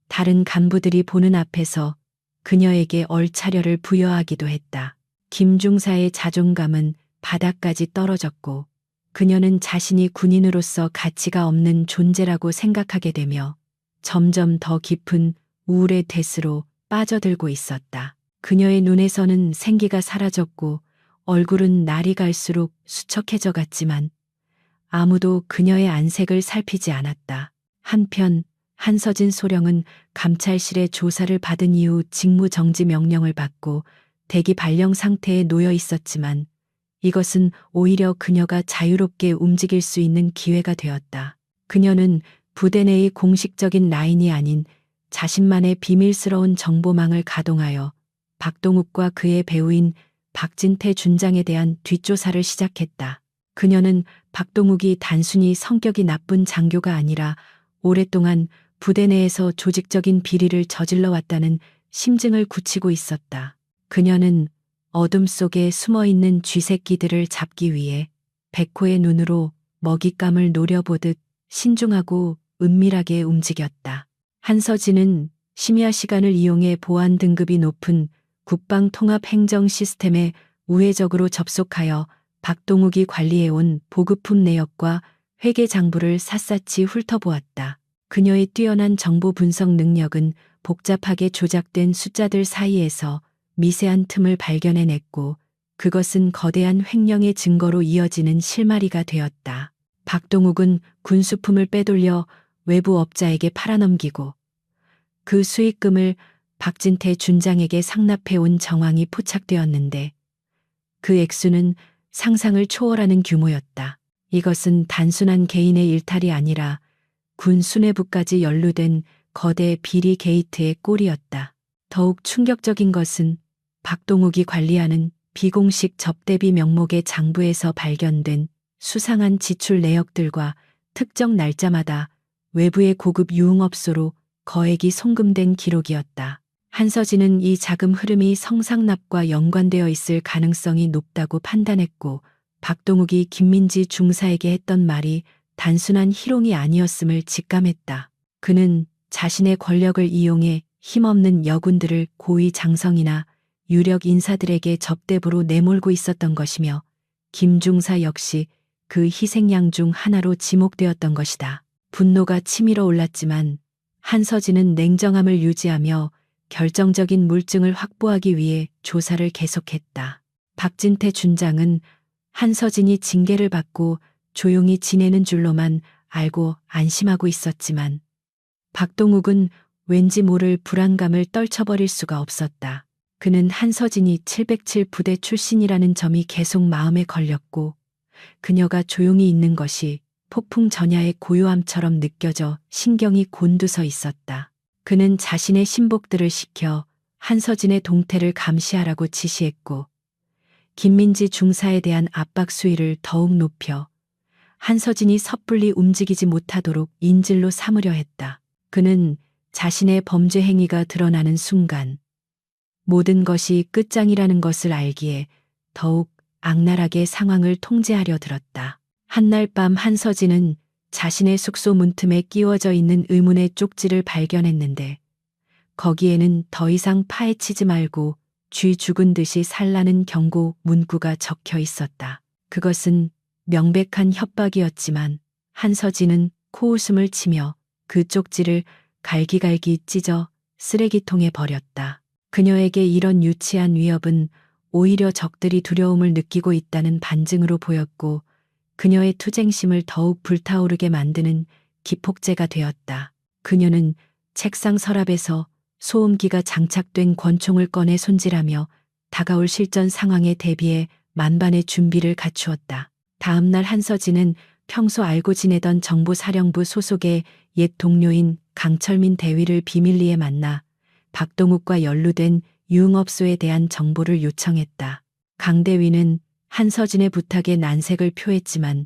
다른 간부들이 보는 앞에서 그녀에게 얼차려를 부여하기도 했다. 김중사의 자존감은 바닥까지 떨어졌고 그녀는 자신이 군인으로서 가치가 없는 존재라고 생각하게 되며 점점 더 깊은 우울의 돛으로 빠져들고 있었다. 그녀의 눈에서는 생기가 사라졌고 얼굴은 날이 갈수록 수척해져 갔지만 아무도 그녀의 안색을 살피지 않았다. 한편 한서진 소령은 감찰실의 조사를 받은 이후 직무정지 명령을 받고 대기 발령 상태에 놓여 있었지만 이것은 오히려 그녀가 자유롭게 움직일 수 있는 기회가 되었다. 그녀는 부대 내의 공식적인 라인이 아닌 자신만의 비밀스러운 정보망을 가동하여 박동욱과 그의 배우인 박진태 준장에 대한 뒷조사를 시작했다. 그녀는 박동욱이 단순히 성격이 나쁜 장교가 아니라 오랫동안 부대 내에서 조직적인 비리를 저질러 왔다는 심증을 굳히고 있었다. 그녀는 어둠 속에 숨어있는 쥐새끼들을 잡기 위해 백호의 눈으로 먹잇감을 노려보듯 신중하고 은밀하게 움직였다. 한서진은 심야 시간을 이용해 보안 등급이 높은 국방통합행정 시스템에 우회적으로 접속하여 박동욱이 관리해온 보급품 내역과 회계 장부를 샅샅이 훑어보았다. 그녀의 뛰어난 정보 분석 능력은 복잡하게 조작된 숫자들 사이에서 미세한 틈을 발견해냈고 그것은 거대한 횡령의 증거로 이어지는 실마리가 되었다. 박동욱은 군수품을 빼돌려 외부 업자에게 팔아넘기고 그 수익금을 박진태 준장에게 상납해온 정황이 포착되었는데 그 액수는 상상을 초월하는 규모였다. 이것은 단순한 개인의 일탈이 아니라 군 수뇌부까지 연루된 거대 비리 게이트의 꼴이었다. 더욱 충격적인 것은 박동욱이 관리하는 비공식 접대비 명목의 장부에서 발견된 수상한 지출 내역들과 특정 날짜마다 외부의 고급 유흥업소로 거액이 송금된 기록이었다. 한서진은 이 자금 흐름이 성상납과 연관되어 있을 가능성이 높다고 판단했고, 박동욱이 김민지 중사에게 했던 말이 단순한 희롱이 아니었음을 직감했다. 그는 자신의 권력을 이용해 힘없는 여군들을 고위 장성이나 유력 인사들에게 접대부로 내몰고 있었던 것이며, 김 중사 역시 그 희생양 중 하나로 지목되었던 것이다. 분노가 치밀어 올랐지만 한서진은 냉정함을 유지하며 결정적인 물증을 확보하기 위해 조사를 계속했다. 박진태 준장은 한서진이 징계를 받고 조용히 지내는 줄로만 알고 안심하고 있었지만, 박동욱은 왠지 모를 불안감을 떨쳐버릴 수가 없었다. 그는 한서진이 707 부대 출신이라는 점이 계속 마음에 걸렸고, 그녀가 조용히 있는 것이 폭풍 전야의 고요함처럼 느껴져 신경이 곤두서 있었다. 그는 자신의 신복들을 시켜 한서진의 동태를 감시하라고 지시했고, 김민지 중사에 대한 압박 수위를 더욱 높여 한서진이 섣불리 움직이지 못하도록 인질로 삼으려 했다. 그는 자신의 범죄 행위가 드러나는 순간 모든 것이 끝장이라는 것을 알기에 더욱 악랄하게 상황을 통제하려 들었다. 한날 밤 한서진은 자신의 숙소 문틈에 끼워져 있는 의문의 쪽지를 발견했는데, 거기에는 더 이상 파헤치지 말고 쥐 죽은 듯이 살라는 경고 문구가 적혀 있었다. 그것은 명백한 협박이었지만 한서진은 코웃음을 치며 그 쪽지를 갈기갈기 찢어 쓰레기통에 버렸다. 그녀에게 이런 유치한 위협은 오히려 적들이 두려움을 느끼고 있다는 반증으로 보였고, 그녀의 투쟁심을 더욱 불타오르게 만드는 기폭제가 되었다. 그녀는 책상 서랍에서 소음기가 장착된 권총을 꺼내 손질하며 다가올 실전 상황에 대비해 만반의 준비를 갖추었다. 다음 날 한서진은 평소 알고 지내던 정보사령부 소속의 옛 동료인 강철민 대위를 비밀리에 만나 박동욱과 연루된 유흥업소에 대한 정보를 요청했다. 강 대위는 한서진의 부탁에 난색을 표했지만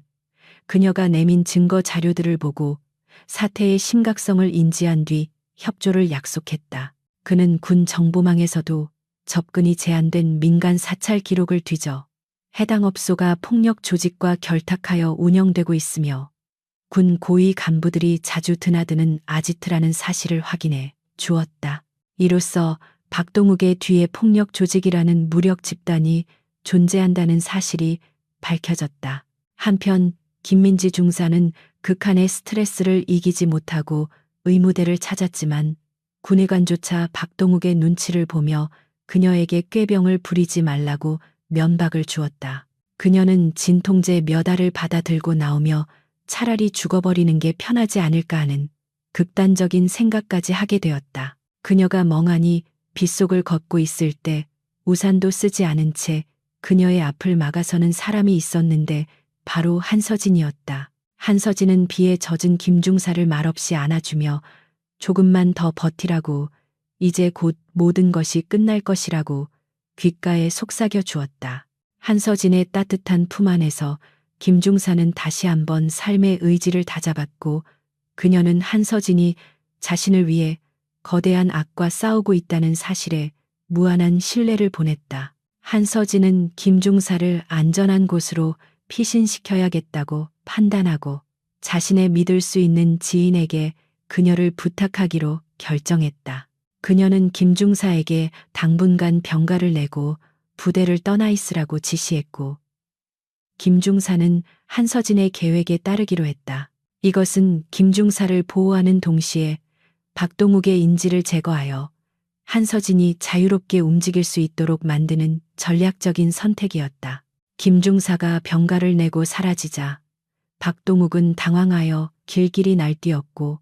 그녀가 내민 증거 자료들을 보고 사태의 심각성을 인지한 뒤 협조를 약속했다. 그는 군 정보망에서도 접근이 제한된 민간 사찰 기록을 뒤져 해당 업소가 폭력 조직과 결탁하여 운영되고 있으며 군 고위 간부들이 자주 드나드는 아지트라는 사실을 확인해 주었다. 이로써 박동욱의 뒤에 폭력 조직이라는 무력 집단이 존재한다는 사실이 밝혀졌다. 한편 김민지 중사는 극한의 스트레스를 이기지 못하고 의무대를 찾았지만 군의관조차 박동욱의 눈치를 보며 그녀에게 꾀병을 부리지 말라고 면박을 주었다. 그녀는 진통제 몇 알을 받아 들고 나오며 차라리 죽어버리는 게 편하지 않을까 하는 극단적인 생각까지 하게 되었다. 그녀가 멍하니 빗속을 걷고 있을 때 우산도 쓰지 않은 채 그녀의 앞을 막아서는 사람이 있었는데 바로 한서진이었다. 한서진은 비에 젖은 김중사를 말없이 안아주며 조금만 더 버티라고, 이제 곧 모든 것이 끝날 것이라고 귓가에 속삭여 주었다. 한서진의 따뜻한 품 안에서 김중사는 다시 한번 삶의 의지를 다잡았고, 그녀는 한서진이 자신을 위해 거대한 악과 싸우고 있다는 사실에 무한한 신뢰를 보냈다. 한서진은 김중사를 안전한 곳으로 피신시켜야겠다고 판단하고 자신의 믿을 수 있는 지인에게 그녀를 부탁하기로 결정했다. 그녀는 김중사에게 당분간 병가를 내고 부대를 떠나 있으라고 지시했고, 김중사는 한서진의 계획에 따르기로 했다. 이것은 김중사를 보호하는 동시에 박동욱의 인지를 제거하여 한서진이 자유롭게 움직일 수 있도록 만드는 전략적인 선택이었다. 김중사가 병가를 내고 사라지자 박동욱은 당황하여 길길이 날뛰었고,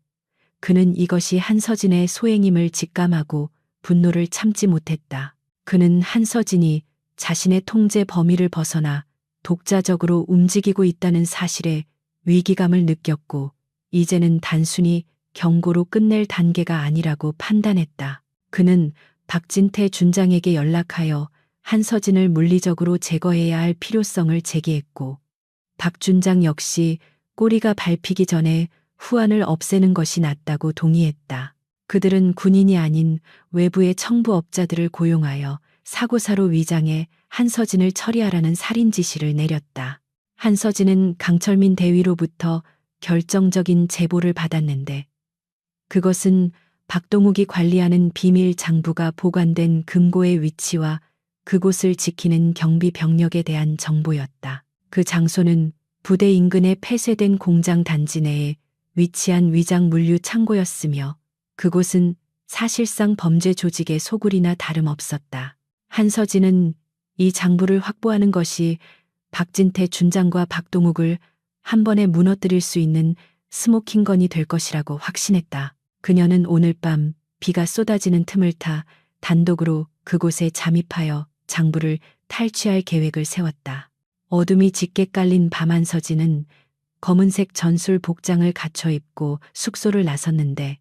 그는 이것이 한서진의 소행임을 직감하고 분노를 참지 못했다. 그는 한서진이 자신의 통제 범위를 벗어나 독자적으로 움직이고 있다는 사실에 위기감을 느꼈고 이제는 단순히 경고로 끝낼 단계가 아니라고 판단했다. 그는 박진태 준장에게 연락하여 한서진을 물리적으로 제거해야 할 필요성을 제기했고 박 준장 역시 꼬리가 밟히기 전에 후안을 없애는 것이 낫다고 동의했다. 그들은 군인이 아닌 외부의 청부업자들을 고용하여 사고사로 위장해 한서진을 처리하라는 살인 지시를 내렸다. 한서진은 강철민 대위로부터 결정적인 제보를 받았는데 그것은 박동욱이 관리하는 비밀 장부가 보관된 금고의 위치와 그곳을 지키는 경비 병력에 대한 정보였다. 그 장소는 부대 인근의 폐쇄된 공장 단지 내에 위치한 위장 물류 창고였으며 그곳은 사실상 범죄 조직의 소굴이나 다름없었다. 한서진은 이 장부를 확보하는 것이 박진태 준장과 박동욱을 한 번에 무너뜨릴 수 있는 스모킹건이 될 것이라고 확신했다. 그녀는 오늘 밤 비가 쏟아지는 틈을 타 단독으로 그곳에 잠입하여 장부를 탈취할 계획을 세웠다. 어둠이 짙게 깔린 밤 한서진은 검은색 전술 복장을 갖춰 입고 숙소를 나섰는데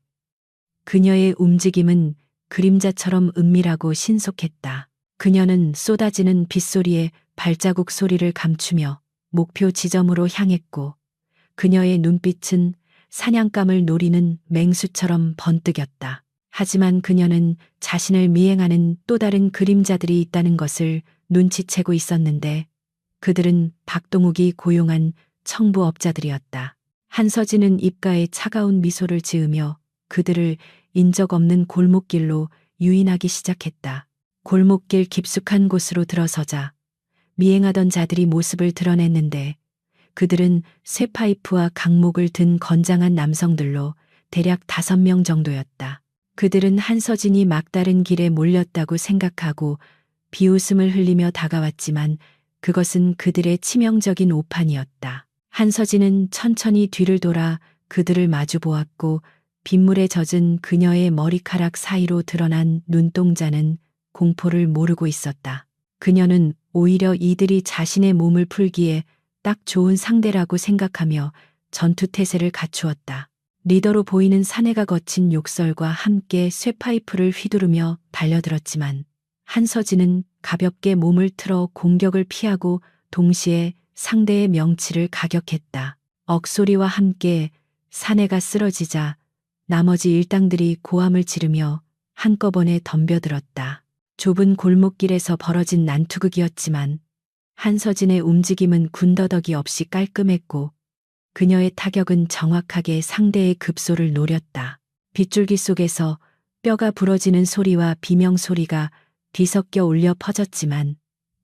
그녀의 움직임은 그림자처럼 은밀하고 신속했다. 그녀는 쏟아지는 빗소리에 발자국 소리를 감추며 목표 지점으로 향했고 그녀의 눈빛은 사냥감을 노리는 맹수처럼 번뜩였다. 하지만 그녀는 자신을 미행하는 또 다른 그림자들이 있다는 것을 눈치채고 있었는데 그들은 박동욱이 고용한 청부업자들이었다. 한서진은 입가에 차가운 미소를 지으며 그들을 인적 없는 골목길로 유인하기 시작했다. 골목길 깊숙한 곳으로 들어서자 미행하던 자들이 모습을 드러냈는데 그들은 쇠파이프와 강목을 든 건장한 남성들로 대략 5명 정도였다. 그들은 한서진이 막다른 길에 몰렸다고 생각하고 비웃음을 흘리며 다가왔지만 그것은 그들의 치명적인 오판이었다. 한서진은 천천히 뒤를 돌아 그들을 마주 보았고 빗물에 젖은 그녀의 머리카락 사이로 드러난 눈동자는 공포를 모르고 있었다. 그녀는 오히려 이들이 자신의 몸을 풀기에 딱 좋은 상대라고 생각하며 전투태세를 갖추었다. 리더로 보이는 사내가 거친 욕설과 함께 쇠파이프를 휘두르며 달려들었지만 한서진은 가볍게 몸을 틀어 공격을 피하고 동시에 상대의 명치를 가격했다. 억소리와 함께 사내가 쓰러지자 나머지 일당들이 고함을 지르며 한꺼번에 덤벼들었다. 좁은 골목길에서 벌어진 난투극이었지만 한서진의 움직임은 군더더기 없이 깔끔했고 그녀의 타격은 정확하게 상대의 급소를 노렸다. 빗줄기 속에서 뼈가 부러지는 소리와 비명 소리가 뒤섞여 울려 퍼졌지만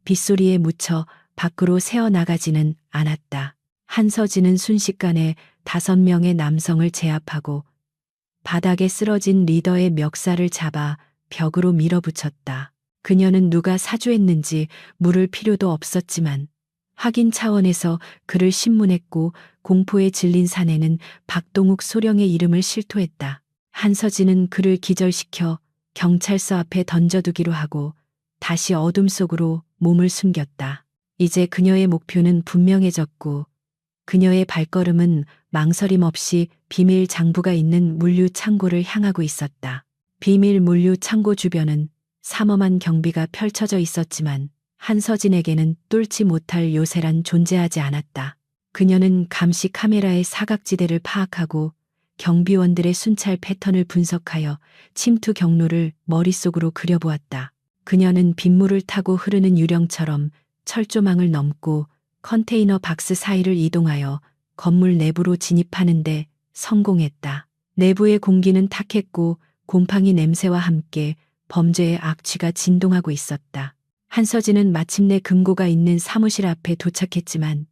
빗소리에 묻혀 밖으로 새어나가지는 않았다. 한서진은 순식간에 5명의 남성을 제압하고 바닥에 쓰러진 리더의 멱살을 잡아 벽으로 밀어붙였다. 그녀는 누가 사주했는지 물을 필요도 없었지만 확인 차원에서 그를 신문했고 공포에 질린 사내는 박동욱 소령의 이름을 실토했다. 한서진은 그를 기절시켜 경찰서 앞에 던져두기로 하고 다시 어둠 속으로 몸을 숨겼다. 이제 그녀의 목표는 분명해졌고 그녀의 발걸음은 망설임 없이 비밀 장부가 있는 물류 창고를 향하고 있었다. 비밀 물류 창고 주변은 삼엄한 경비가 펼쳐져 있었지만 한서진에게는 뚫지 못할 요새란 존재하지 않았다. 그녀는 감시 카메라의 사각지대를 파악하고 경비원들의 순찰 패턴을 분석하여 침투 경로를 머릿속으로 그려보았다. 그녀는 빗물을 타고 흐르는 유령처럼 철조망을 넘고 컨테이너 박스 사이를 이동하여 건물 내부로 진입하는데 성공했다. 내부의 공기는 탁했고 곰팡이 냄새와 함께 범죄의 악취가 진동하고 있었다. 한서진은 마침내 금고가 있는 사무실 앞에 도착했지만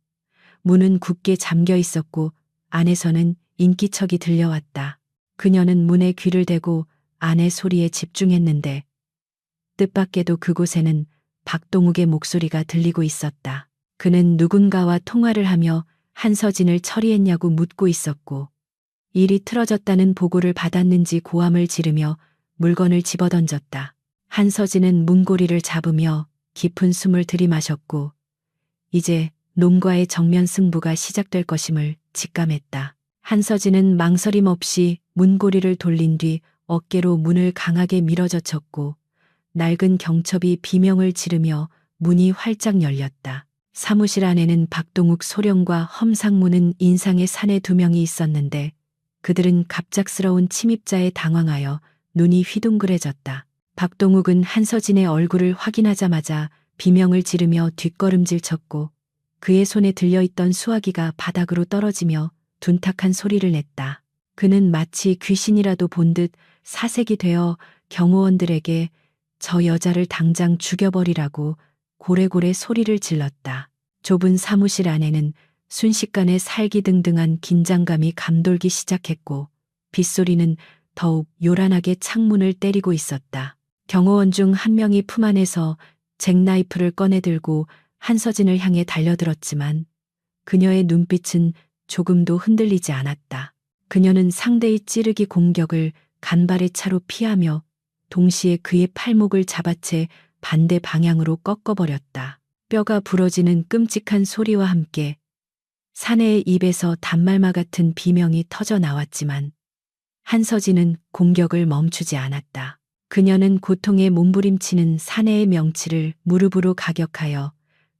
문은 굳게 잠겨 있었고 안에서는 인기척이 들려왔다. 그녀는 문에 귀를 대고 안의 소리에 집중했는데 뜻밖에도 그곳에는 박동욱의 목소리가 들리고 있었다. 그는 누군가와 통화를 하며 한서진을 처리했냐고 묻고 있었고 일이 틀어졌다는 보고를 받았는지 고함을 지르며 물건을 집어던졌다. 한서진은 문고리를 잡으며 깊은 숨을 들이마셨고 이제 놈과의 정면 승부가 시작될 것임을 직감했다. 한서진은 망설임 없이 문고리를 돌린 뒤 어깨로 문을 강하게 밀어젖혔고 낡은 경첩이 비명을 지르며 문이 활짝 열렸다. 사무실 안에는 박동욱 소령과 험상무는 인상의 사내 두 명이 있었는데 그들은 갑작스러운 침입자에 당황하여 눈이 휘둥그레졌다. 박동욱은 한서진의 얼굴을 확인하자마자 비명을 지르며 뒷걸음질 쳤고 그의 손에 들려있던 수화기가 바닥으로 떨어지며 둔탁한 소리를 냈다. 그는 마치 귀신이라도 본 듯 사색이 되어 경호원들에게 저 여자를 당장 죽여버리라고 고래고래 소리를 질렀다. 좁은 사무실 안에는 순식간에 살기등등한 긴장감이 감돌기 시작했고 빗소리는 더욱 요란하게 창문을 때리고 있었다. 경호원 중 한 명이 품 안에서 잭나이프를 꺼내들고 한서진을 향해 달려들었지만 그녀의 눈빛은 조금도 흔들리지 않았다. 그녀는 상대의 찌르기 공격을 간발의 차로 피하며 동시에 그의 팔목을 잡아채 반대 방향으로 꺾어버렸다. 뼈가 부러지는 끔찍한 소리와 함께 사내의 입에서 단말마 같은 비명이 터져 나왔지만 한서진은 공격을 멈추지 않았다. 그녀는 고통에 몸부림치는 사내의 명치를 무릎으로 가격하여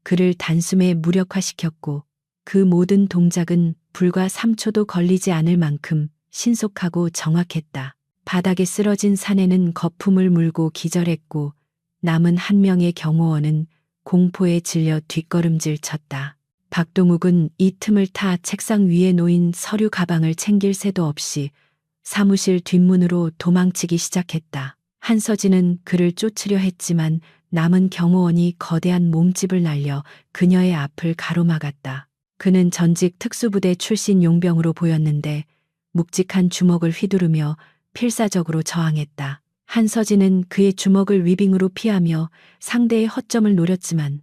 그를 단숨에 무력화시켰고 그 모든 동작은 불과 3초도 걸리지 않을 만큼 신속하고 정확했다. 바닥에 쓰러진 사내는 거품을 물고 기절했고 남은 한 명의 경호원은 공포에 질려 뒷걸음질 쳤다. 박동욱은 이 틈을 타 책상 위에 놓인 서류 가방을 챙길 새도 없이 사무실 뒷문으로 도망치기 시작했다. 한서진은 그를 쫓으려 했지만 남은 경호원이 거대한 몸집을 날려 그녀의 앞을 가로막았다. 그는 전직 특수부대 출신 용병으로 보였는데 묵직한 주먹을 휘두르며 필사적으로 저항했다. 한서진은 그의 주먹을 위빙으로 피하며 상대의 허점을 노렸지만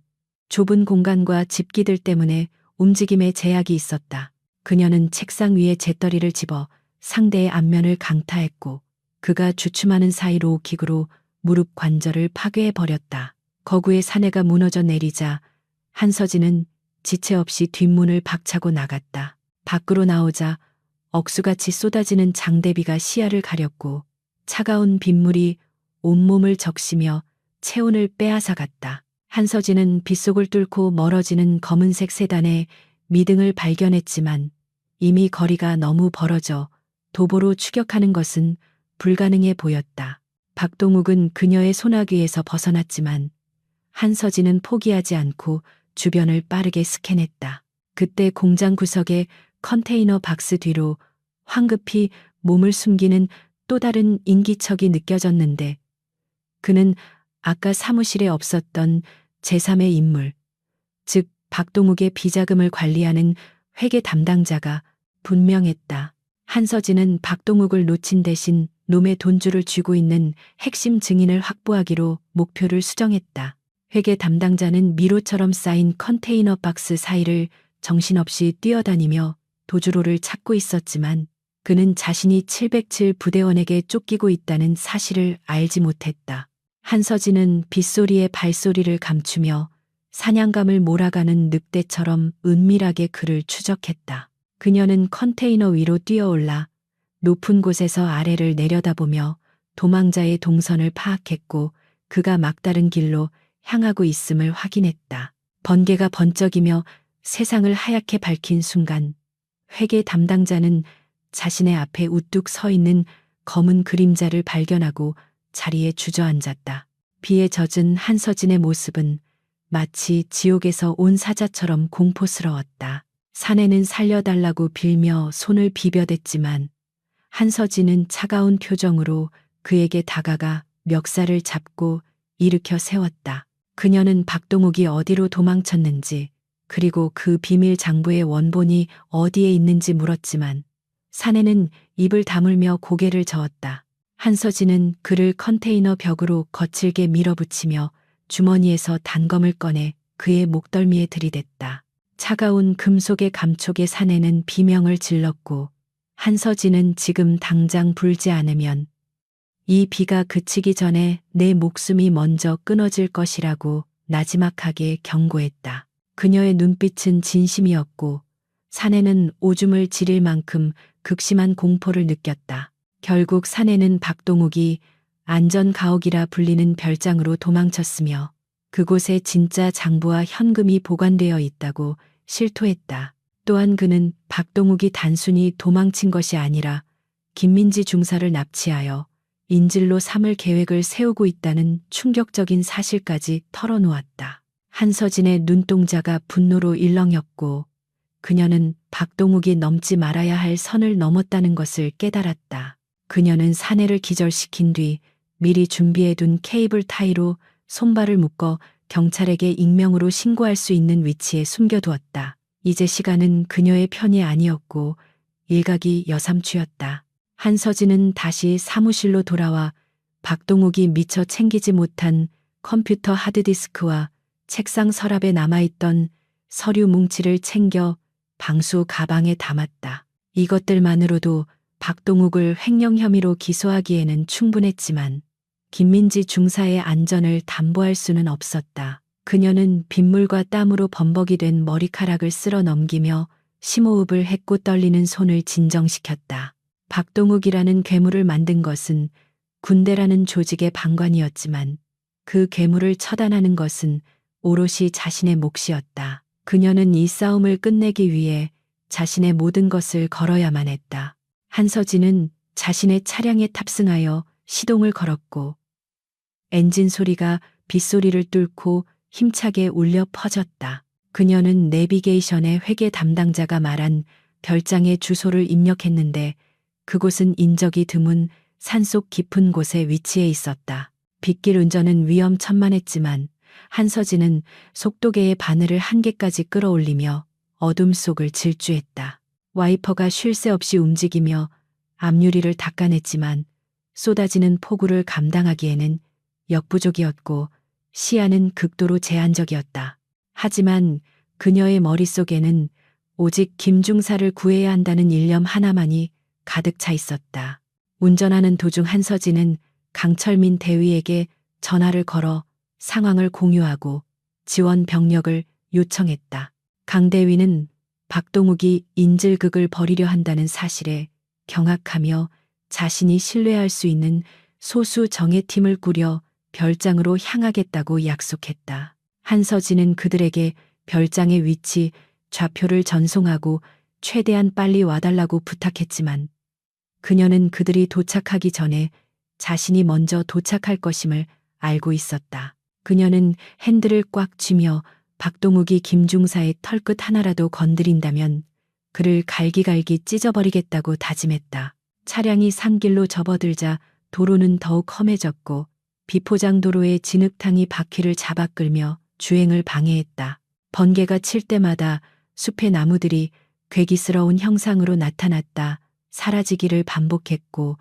좁은 공간과 집기들 때문에 움직임에 제약이 있었다. 그녀는 책상 위에 재떨이를 집어 상대의 안면을 강타했고 그가 주춤하는 사이로 기구로 무릎 관절을 파괴해버렸다. 거구의 사내가 무너져 내리자 한서진은 지체 없이 뒷문을 박차고 나갔다. 밖으로 나오자 억수같이 쏟아지는 장대비가 시야를 가렸고 차가운 빗물이 온몸을 적시며 체온을 빼앗아갔다. 한서진은 빗속을 뚫고 멀어지는 검은색 세단의 미등을 발견했지만 이미 거리가 너무 벌어져 도보로 추격하는 것은 불가능해 보였다. 박동욱은 그녀의 소나귀에서 벗어났지만 한서진은 포기하지 않고 주변을 빠르게 스캔했다. 그때 공장 구석의 컨테이너 박스 뒤로 황급히 몸을 숨기는 또 다른 인기척이 느껴졌는데 그는 아까 사무실에 없었던 제3의 인물, 즉 박동욱의 비자금을 관리하는 회계 담당자가 분명했다. 한서진은 박동욱을 놓친 대신 놈의 돈줄을 쥐고 있는 핵심 증인을 확보하기로 목표를 수정했다. 회계 담당자는 미로처럼 쌓인 컨테이너 박스 사이를 정신없이 뛰어다니며 도주로를 찾고 있었지만 그는 자신이 707 부대원에게 쫓기고 있다는 사실을 알지 못했다. 한서진은 빗소리에 발소리를 감추며 사냥감을 몰아가는 늑대처럼 은밀하게 그를 추적했다. 그녀는 컨테이너 위로 뛰어올라 높은 곳에서 아래를 내려다보며 도망자의 동선을 파악했고 그가 막다른 길로 향하고 있음을 확인했다. 번개가 번쩍이며 세상을 하얗게 밝힌 순간 회계 담당자는 자신의 앞에 우뚝 서 있는 검은 그림자를 발견하고 자리에 주저앉았다. 비에 젖은 한서진의 모습은 마치 지옥에서 온 사자처럼 공포스러웠다. 사내는 살려달라고 빌며 손을 비벼댔지만 한서진은 차가운 표정으로 그에게 다가가 멱살을 잡고 일으켜 세웠다. 그녀는 박동욱이 어디로 도망쳤는지 그리고 그 비밀 장부의 원본이 어디에 있는지 물었지만 사내는 입을 다물며 고개를 저었다. 한서진은 그를 컨테이너 벽으로 거칠게 밀어붙이며 주머니에서 단검을 꺼내 그의 목덜미에 들이댔다. 차가운 금속의 감촉에 사내는 비명을 질렀고 한서진은 지금 당장 불지 않으면 이 비가 그치기 전에 내 목숨이 먼저 끊어질 것이라고 나지막하게 경고했다. 그녀의 눈빛은 진심이었고 사내는 오줌을 지릴 만큼 극심한 공포를 느꼈다. 결국 사내는 박동욱이 안전가옥이라 불리는 별장으로 도망쳤으며 그곳에 진짜 장부와 현금이 보관되어 있다고 실토했다. 또한 그는 박동욱이 단순히 도망친 것이 아니라 김민지 중사를 납치하여 인질로 삼을 계획을 세우고 있다는 충격적인 사실까지 털어놓았다. 한서진의 눈동자가 분노로 일렁였고 그녀는 박동욱이 넘지 말아야 할 선을 넘었다는 것을 깨달았다. 그녀는 사내를 기절시킨 뒤 미리 준비해둔 케이블 타이로 손발을 묶어 경찰에게 익명으로 신고할 수 있는 위치에 숨겨두었다. 이제 시간은 그녀의 편이 아니었고 일각이 여삼추였다. 한서진은 다시 사무실로 돌아와 박동욱이 미처 챙기지 못한 컴퓨터 하드디스크와 책상 서랍에 남아있던 서류 뭉치를 챙겨 방수 가방에 담았다. 이것들만으로도 박동욱을 횡령 혐의로 기소하기에는 충분했지만 김민지 중사의 안전을 담보할 수는 없었다. 그녀는 빗물과 땀으로 범벅이 된 머리카락을 쓸어 넘기며 심호흡을 했고 떨리는 손을 진정시켰다. 박동욱이라는 괴물을 만든 것은 군대라는 조직의 방관이었지만 그 괴물을 처단하는 것은 오롯이 자신의 몫이었다. 그녀는 이 싸움을 끝내기 위해 자신의 모든 것을 걸어야만 했다. 한서진은 자신의 차량에 탑승하여 시동을 걸었고 엔진 소리가 빗소리를 뚫고 힘차게 울려 퍼졌다. 그녀는 내비게이션의 회계 담당자가 말한 별장의 주소를 입력했는데 그곳은 인적이 드문 산속 깊은 곳에 위치해 있었다. 빗길 운전은 위험천만했지만 한서진은 속도계의 바늘을 한계까지 끌어올리며 어둠 속을 질주했다. 와이퍼가 쉴 새 없이 움직이며 앞유리를 닦아냈지만 쏟아지는 폭우를 감당하기에는 역부족이었고 시야는 극도로 제한적이었다. 하지만 그녀의 머릿속에는 오직 김중사를 구해야 한다는 일념 하나만이 가득 차 있었다. 운전하는 도중 한서진은 강철민 대위에게 전화를 걸어 상황을 공유하고 지원 병력을 요청했다. 강 대위는 박동욱이 인질극을 벌이려 한다는 사실에 경악하며 자신이 신뢰할 수 있는 소수 정예팀을 꾸려 별장으로 향하겠다고 약속했다. 한서진은 그들에게 별장의 위치, 좌표를 전송하고 최대한 빨리 와달라고 부탁했지만 그녀는 그들이 도착하기 전에 자신이 먼저 도착할 것임을 알고 있었다. 그녀는 핸들을 꽉 쥐며 박동욱이 김중사의 털끝 하나라도 건드린다면 그를 갈기갈기 찢어버리겠다고 다짐했다. 차량이 산길로 접어들자 도로는 더욱 험해졌고 비포장 도로의 진흙탕이 바퀴를 잡아 끌며 주행을 방해했다. 번개가 칠 때마다 숲의 나무들이 괴기스러운 형상으로 나타났다 사라지기를 반복했고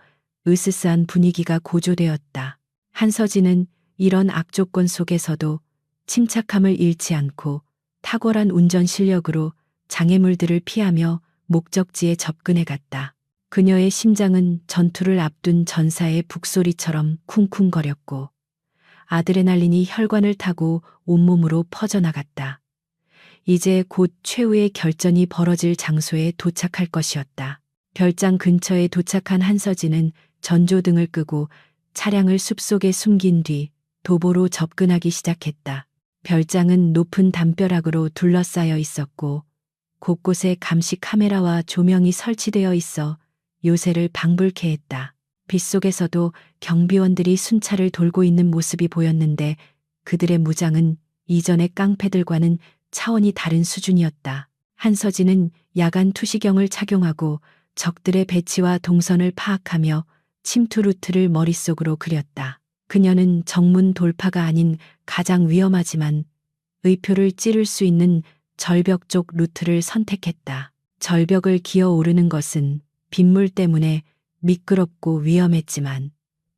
으스스한 분위기가 고조되었다. 한서진은 이런 악조건 속에서도 침착함을 잃지 않고 탁월한 운전 실력으로 장애물들을 피하며 목적지에 접근해 갔다. 그녀의 심장은 전투를 앞둔 전사의 북소리처럼 쿵쿵거렸고 아드레날린이 혈관을 타고 온몸으로 퍼져나갔다. 이제 곧 최후의 결전이 벌어질 장소에 도착할 것이었다. 별장 근처에 도착한 한서진은 전조등을 끄고 차량을 숲속에 숨긴 뒤 도보로 접근하기 시작했다. 별장은 높은 담벼락으로 둘러싸여 있었고 곳곳에 감시 카메라와 조명이 설치되어 있어 요새를 방불케 했다. 빗속에서도 경비원들이 순찰을 돌고 있는 모습이 보였는데 그들의 무장은 이전의 깡패들과는 차원이 다른 수준이었다. 한서진은 야간 투시경을 착용하고 적들의 배치와 동선을 파악하며 침투 루트를 머릿속으로 그렸다. 그녀는 정문 돌파가 아닌 가장 위험하지만 의표를 찌를 수 있는 절벽 쪽 루트를 선택했다. 절벽을 기어 오르는 것은 빗물 때문에 미끄럽고 위험했지만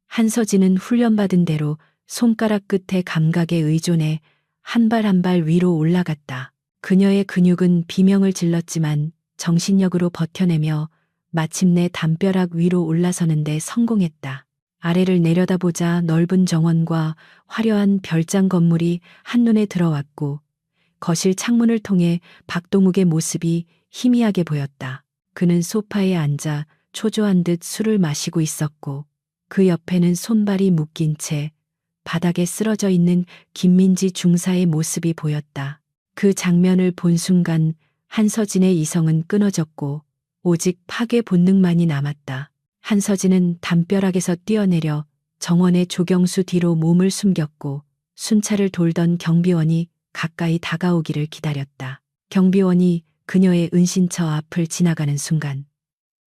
한서진은 훈련받은 대로 손가락 끝의 감각에 의존해 한 발 한 발 위로 올라갔다. 그녀의 근육은 비명을 질렀지만 정신력으로 버텨내며 마침내 담벼락 위로 올라서는데 성공했다. 아래를 내려다보자 넓은 정원과 화려한 별장 건물이 한눈에 들어왔고 거실 창문을 통해 박동욱의 모습이 희미하게 보였다. 그는 소파에 앉아 초조한 듯 술을 마시고 있었고 그 옆에는 손발이 묶인 채 바닥에 쓰러져 있는 김민지 중사의 모습이 보였다. 그 장면을 본 순간 한서진의 이성은 끊어졌고 오직 파괴 본능만이 남았다. 한서진은 담벼락에서 뛰어내려 정원의 조경수 뒤로 몸을 숨겼고 순찰을 돌던 경비원이 가까이 다가오기를 기다렸다. 경비원이 그녀의 은신처 앞을 지나가는 순간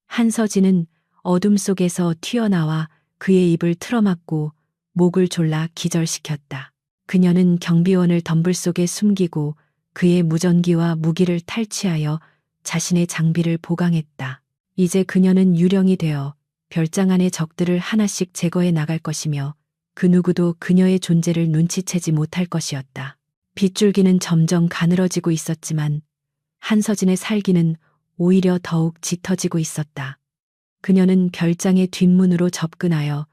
한서진은 어둠 속에서 튀어나와 그의 입을 틀어막고 목을 졸라 기절시켰다. 그녀는 경비원을 덤불 속에 숨기고 그의 무전기와 무기를 탈취하여 자신의 장비를 보강했다. 이제 그녀는 유령이 되어 별장 안의 적들을 하나씩 제거해 나갈 것이며 그 누구도 그녀의 존재를 눈치채지 못할 것이었다. 빗줄기는 점점 가늘어지고 있었지만 한서진의 살기는 오히려 더욱 짙어지고 있었다. 그녀는 별장의 뒷문으로 접근하여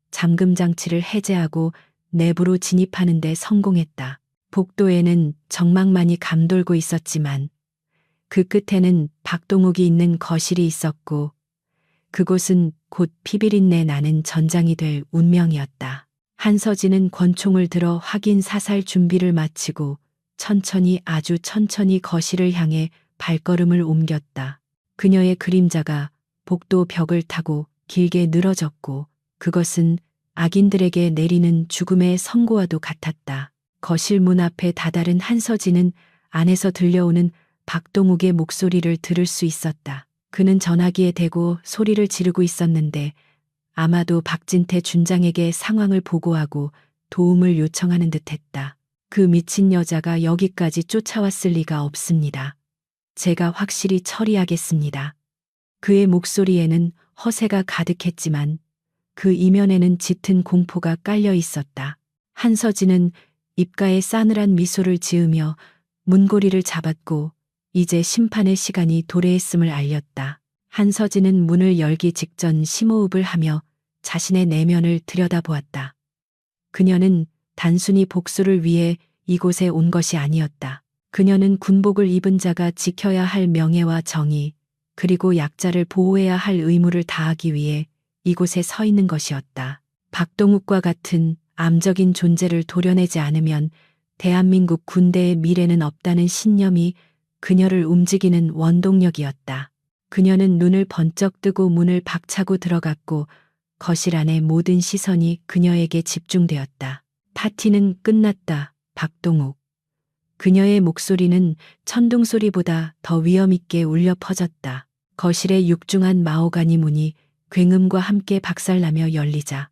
잠금 장치를 해제하고 내부로 진입하는 데 성공했다. 복도에는 정막만이 감돌고 있었지만 그 끝에는 박동욱이 있는 거실이 있었고 그곳은 곧 피비린내 나는 전장이 될 운명이었다. 한서진은 권총을 들어 확인 사살 준비를 마치고 천천히 아주 천천히 거실을 향해 발걸음을 옮겼다. 그녀의 그림자가 복도 벽을 타고 길게 늘어졌고 그것은 악인들에게 내리는 죽음의 선고와도 같았다. 거실 문 앞에 다다른 한서진은 안에서 들려오는 박동욱의 목소리를 들을 수 있었다. 그는 전화기에 대고 소리를 지르고 있었는데 아마도 박진태 준장에게 상황을 보고하고 도움을 요청하는 듯했다. 그 미친 여자가 여기까지 쫓아왔을 리가 없습니다. 제가 확실히 처리하겠습니다. 그의 목소리에는 허세가 가득했지만 그 이면에는 짙은 공포가 깔려 있었다. 한서진은 입가에 싸늘한 미소를 지으며 문고리를 잡았고 이제 심판의 시간이 도래했음을 알렸다. 한서진은 문을 열기 직전 심호흡을 하며 자신의 내면을 들여다보았다. 그녀는 단순히 복수를 위해 이곳에 온 것이 아니었다. 그녀는 군복을 입은 자가 지켜야 할 명예와 정의, 그리고 약자를 보호해야 할 의무를 다하기 위해 이곳에 서 있는 것이었다. 박동욱과 같은 암적인 존재를 도려내지 않으면 대한민국 군대의 미래는 없다는 신념이 그녀를 움직이는 원동력이었다. 그녀는 눈을 번쩍 뜨고 문을 박차고 들어갔고 거실 안의 모든 시선이 그녀에게 집중되었다. 파티는 끝났다, 박동욱. 그녀의 목소리는 천둥 소리보다 더 위엄있게 울려 퍼졌다. 거실의 육중한 마호가니 문이 굉음과 함께 박살나며 열리자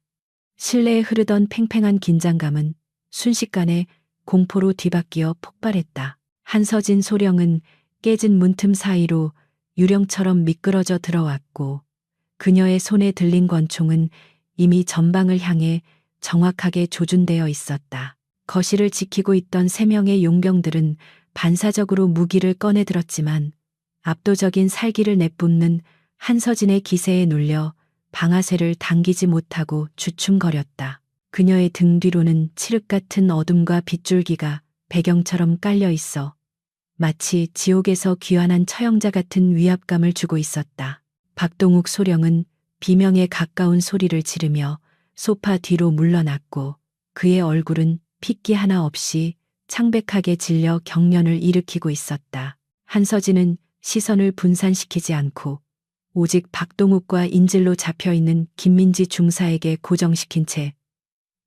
실내에 흐르던 팽팽한 긴장감은 순식간에 공포로 뒤바뀌어 폭발했다. 한서진 소령은 깨진 문틈 사이로 유령처럼 미끄러져 들어왔고 그녀의 손에 들린 권총은 이미 전방을 향해 정확하게 조준되어 있었다. 거실을 지키고 있던 3명의 용병들은 반사적으로 무기를 꺼내 들었지만 압도적인 살기를 내뿜는 한서진의 기세에 눌려 방아쇠를 당기지 못하고 주춤거렸다. 그녀의 등 뒤로는 칠흑 같은 어둠과 빗줄기가 배경처럼 깔려 있어 마치 지옥에서 귀환한 처형자 같은 위압감을 주고 있었다. 박동욱 소령은 비명에 가까운 소리를 지르며 소파 뒤로 물러났고 그의 얼굴은 핏기 하나 없이 창백하게 질려 경련을 일으키고 있었다. 한서진은 시선을 분산시키지 않고 오직 박동욱과 인질로 잡혀있는 김민지 중사에게 고정시킨 채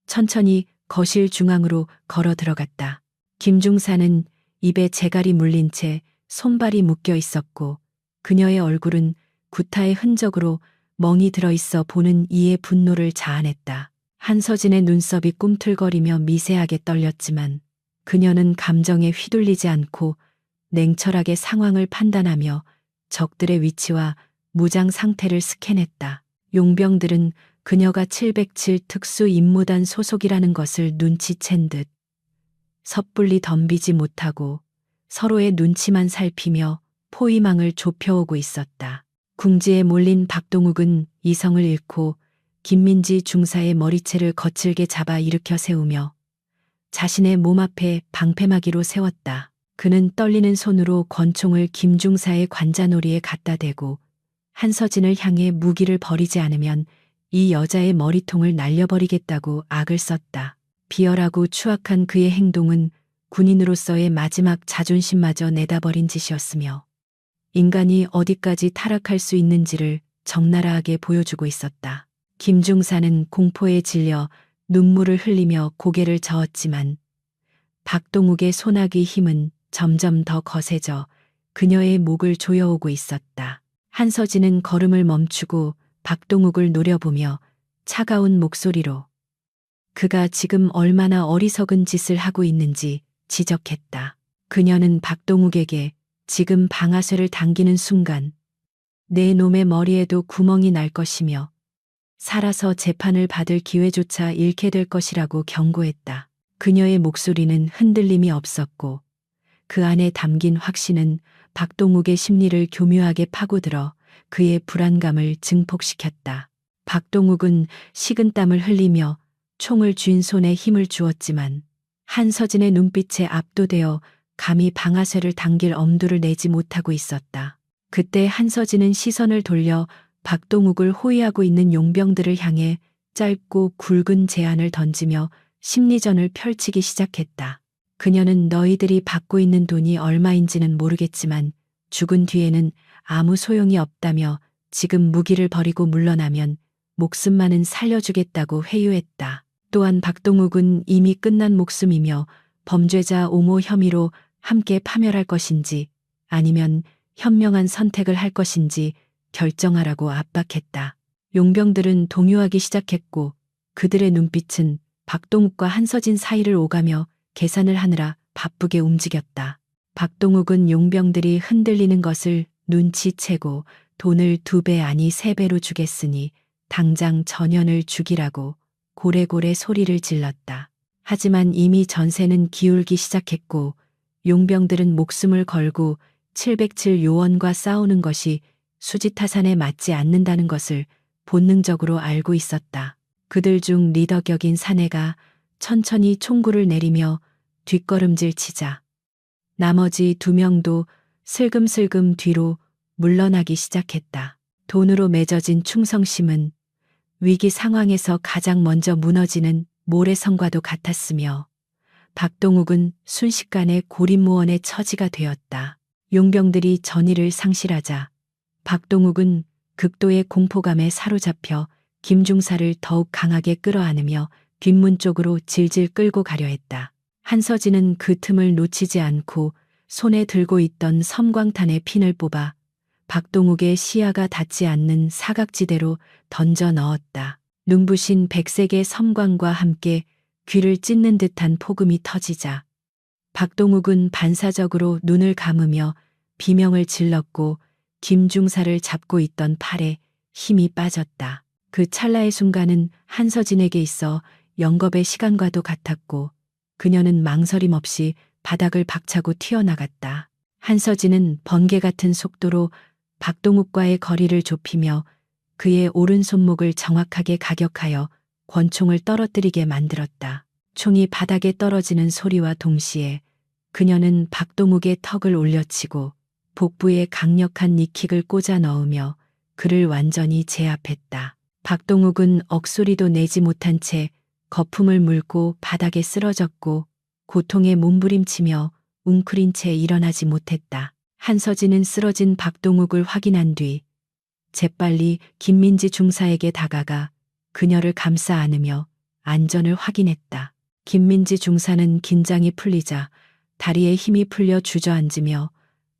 천천히 거실 중앙으로 걸어 들어갔다. 김 중사는 입에 재갈이 물린 채 손발이 묶여 있었고 그녀의 얼굴은 구타의 흔적으로 멍이 들어있어 보는 이의 분노를 자아냈다. 한서진의 눈썹이 꿈틀거리며 미세하게 떨렸지만 그녀는 감정에 휘둘리지 않고 냉철하게 상황을 판단하며 적들의 위치와 무장 상태를 스캔했다. 용병들은 그녀가 707 특수 임무단 소속이라는 것을 눈치챈 듯 섣불리 덤비지 못하고 서로의 눈치만 살피며 포위망을 좁혀오고 있었다. 궁지에 몰린 박동욱은 이성을 잃고 김민지 중사의 머리채를 거칠게 잡아 일으켜 세우며 자신의 몸 앞에 방패막이로 세웠다. 그는 떨리는 손으로 권총을 김중사의 관자놀이에 갖다 대고 한서진을 향해 무기를 버리지 않으면 이 여자의 머리통을 날려버리겠다고 악을 썼다. 비열하고 추악한 그의 행동은 군인으로서의 마지막 자존심마저 내다버린 짓이었으며 인간이 어디까지 타락할 수 있는지를 적나라하게 보여주고 있었다. 김중사는 공포에 질려 눈물을 흘리며 고개를 저었지만 박동욱의 소나기 힘은 점점 더 거세져 그녀의 목을 조여오고 있었다. 한서진은 걸음을 멈추고 박동욱을 노려보며 차가운 목소리로 그가 지금 얼마나 어리석은 짓을 하고 있는지 지적했다. 그녀는 박동욱에게 지금 방아쇠를 당기는 순간 내 놈의 머리에도 구멍이 날 것이며 살아서 재판을 받을 기회조차 잃게 될 것이라고 경고했다. 그녀의 목소리는 흔들림이 없었고 그 안에 담긴 확신은 박동욱의 심리를 교묘하게 파고들어 그의 불안감을 증폭시켰다. 박동욱은 식은땀을 흘리며 총을 쥔 손에 힘을 주었지만 한서진의 눈빛에 압도되어 감히 방아쇠를 당길 엄두를 내지 못하고 있었다. 그때 한서진은 시선을 돌려 박동욱을 호위하고 있는 용병들을 향해 짧고 굵은 제안을 던지며 심리전을 펼치기 시작했다. 그녀는 너희들이 받고 있는 돈이 얼마인지는 모르겠지만 죽은 뒤에는 아무 소용이 없다며 지금 무기를 버리고 물러나면 목숨만은 살려주겠다고 회유했다. 또한 박동욱은 이미 끝난 목숨이며 범죄자 옹호 혐의로 함께 파멸할 것인지 아니면 현명한 선택을 할 것인지 결정하라고 압박했다. 용병들은 동요하기 시작했고 그들의 눈빛은 박동욱과 한서진 사이를 오가며 계산을 하느라 바쁘게 움직였다. 박동욱은 용병들이 흔들리는 것을 눈치채고 돈을 2배 아니 3배로 주겠으니 당장 전현을 죽이라고 고래고래 소리를 질렀다. 하지만 이미 전세는 기울기 시작했고 용병들은 목숨을 걸고 707 요원과 싸우는 것이 수지타산에 맞지 않는다는 것을 본능적으로 알고 있었다. 그들 중 리더격인 사내가 천천히 총구를 내리며 뒷걸음질 치자 나머지 2명도 슬금슬금 뒤로 물러나기 시작했다. 돈으로 맺어진 충성심은 위기 상황에서 가장 먼저 무너지는 모래성과도 같았으며 박동욱은 순식간에 고립무원의 처지가 되었다. 용병들이 전의를 상실하자 박동욱은 극도의 공포감에 사로잡혀 김중사를 더욱 강하게 끌어안으며 뒷문 쪽으로 질질 끌고 가려 했다. 한서진은 그 틈을 놓치지 않고 손에 들고 있던 섬광탄의 핀을 뽑아 박동욱의 시야가 닿지 않는 사각지대로 던져 넣었다. 눈부신 백색의 섬광과 함께 귀를 찢는 듯한 폭음이 터지자 박동욱은 반사적으로 눈을 감으며 비명을 질렀고 김중사를 잡고 있던 팔에 힘이 빠졌다. 그 찰나의 순간은 한서진에게 있어 영겁의 시간과도 같았고 그녀는 망설임 없이 바닥을 박차고 튀어나갔다. 한서진은 번개 같은 속도로 박동욱과의 거리를 좁히며 그의 오른손목을 정확하게 가격하여 권총을 떨어뜨리게 만들었다. 총이 바닥에 떨어지는 소리와 동시에 그녀는 박동욱의 턱을 올려치고 복부에 강력한 니킥을 꽂아 넣으며 그를 완전히 제압했다. 박동욱은 억소리도 내지 못한 채 거품을 물고 바닥에 쓰러졌고 고통에 몸부림치며 웅크린 채 일어나지 못했다. 한서진은 쓰러진 박동욱을 확인한 뒤 재빨리 김민지 중사에게 다가가 그녀를 감싸 안으며 안전을 확인했다. 김민지 중사는 긴장이 풀리자 다리에 힘이 풀려 주저앉으며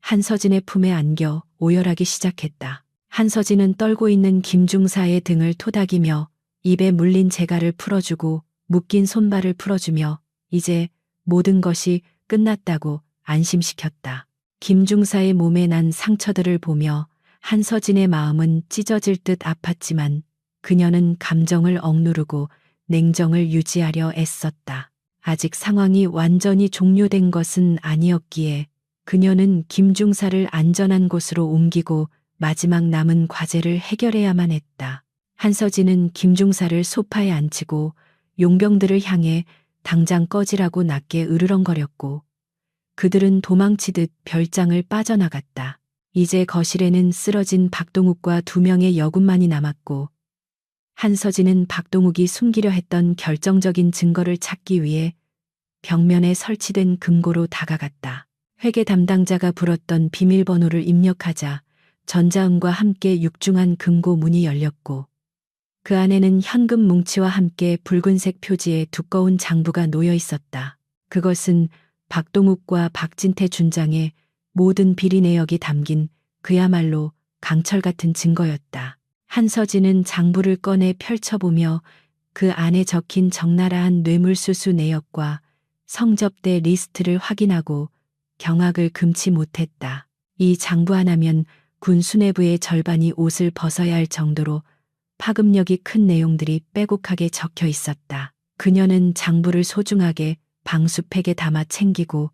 한서진의 품에 안겨 오열하기 시작했다. 한서진은 떨고 있는 김중사의 등을 토닥이며 입에 물린 재갈을 풀어주고 묶인 손발을 풀어주며 이제 모든 것이 끝났다고 안심시켰다. 김중사의 몸에 난 상처들을 보며 한서진의 마음은 찢어질 듯 아팠지만 그녀는 감정을 억누르고 냉정을 유지하려 애썼다. 아직 상황이 완전히 종료된 것은 아니었기에 그녀는 김중사를 안전한 곳으로 옮기고 마지막 남은 과제를 해결해야만 했다. 한서진은 김중사를 소파에 앉히고 용병들을 향해 당장 꺼지라고 낮게 으르렁거렸고 그들은 도망치듯 별장을 빠져나갔다. 이제 거실에는 쓰러진 박동욱과 2명의 여군만이 남았고 한서진은 박동욱이 숨기려 했던 결정적인 증거를 찾기 위해 벽면에 설치된 금고로 다가갔다. 회계 담당자가 불었던 비밀번호를 입력하자 전자음과 함께 육중한 금고 문이 열렸고 그 안에는 현금 뭉치와 함께 붉은색 표지의 두꺼운 장부가 놓여 있었다. 그것은 박동욱과 박진태 준장의 모든 비리 내역이 담긴 그야말로 강철 같은 증거였다. 한서진은 장부를 꺼내 펼쳐보며 그 안에 적힌 적나라한 뇌물수수 내역과 성접대 리스트를 확인하고 경악을 금치 못했다. 이 장부 하나면 군 수뇌부의 절반이 옷을 벗어야 할 정도로 파급력이 큰 내용들이 빼곡하게 적혀 있었다. 그녀는 장부를 소중하게 방수팩에 담아 챙기고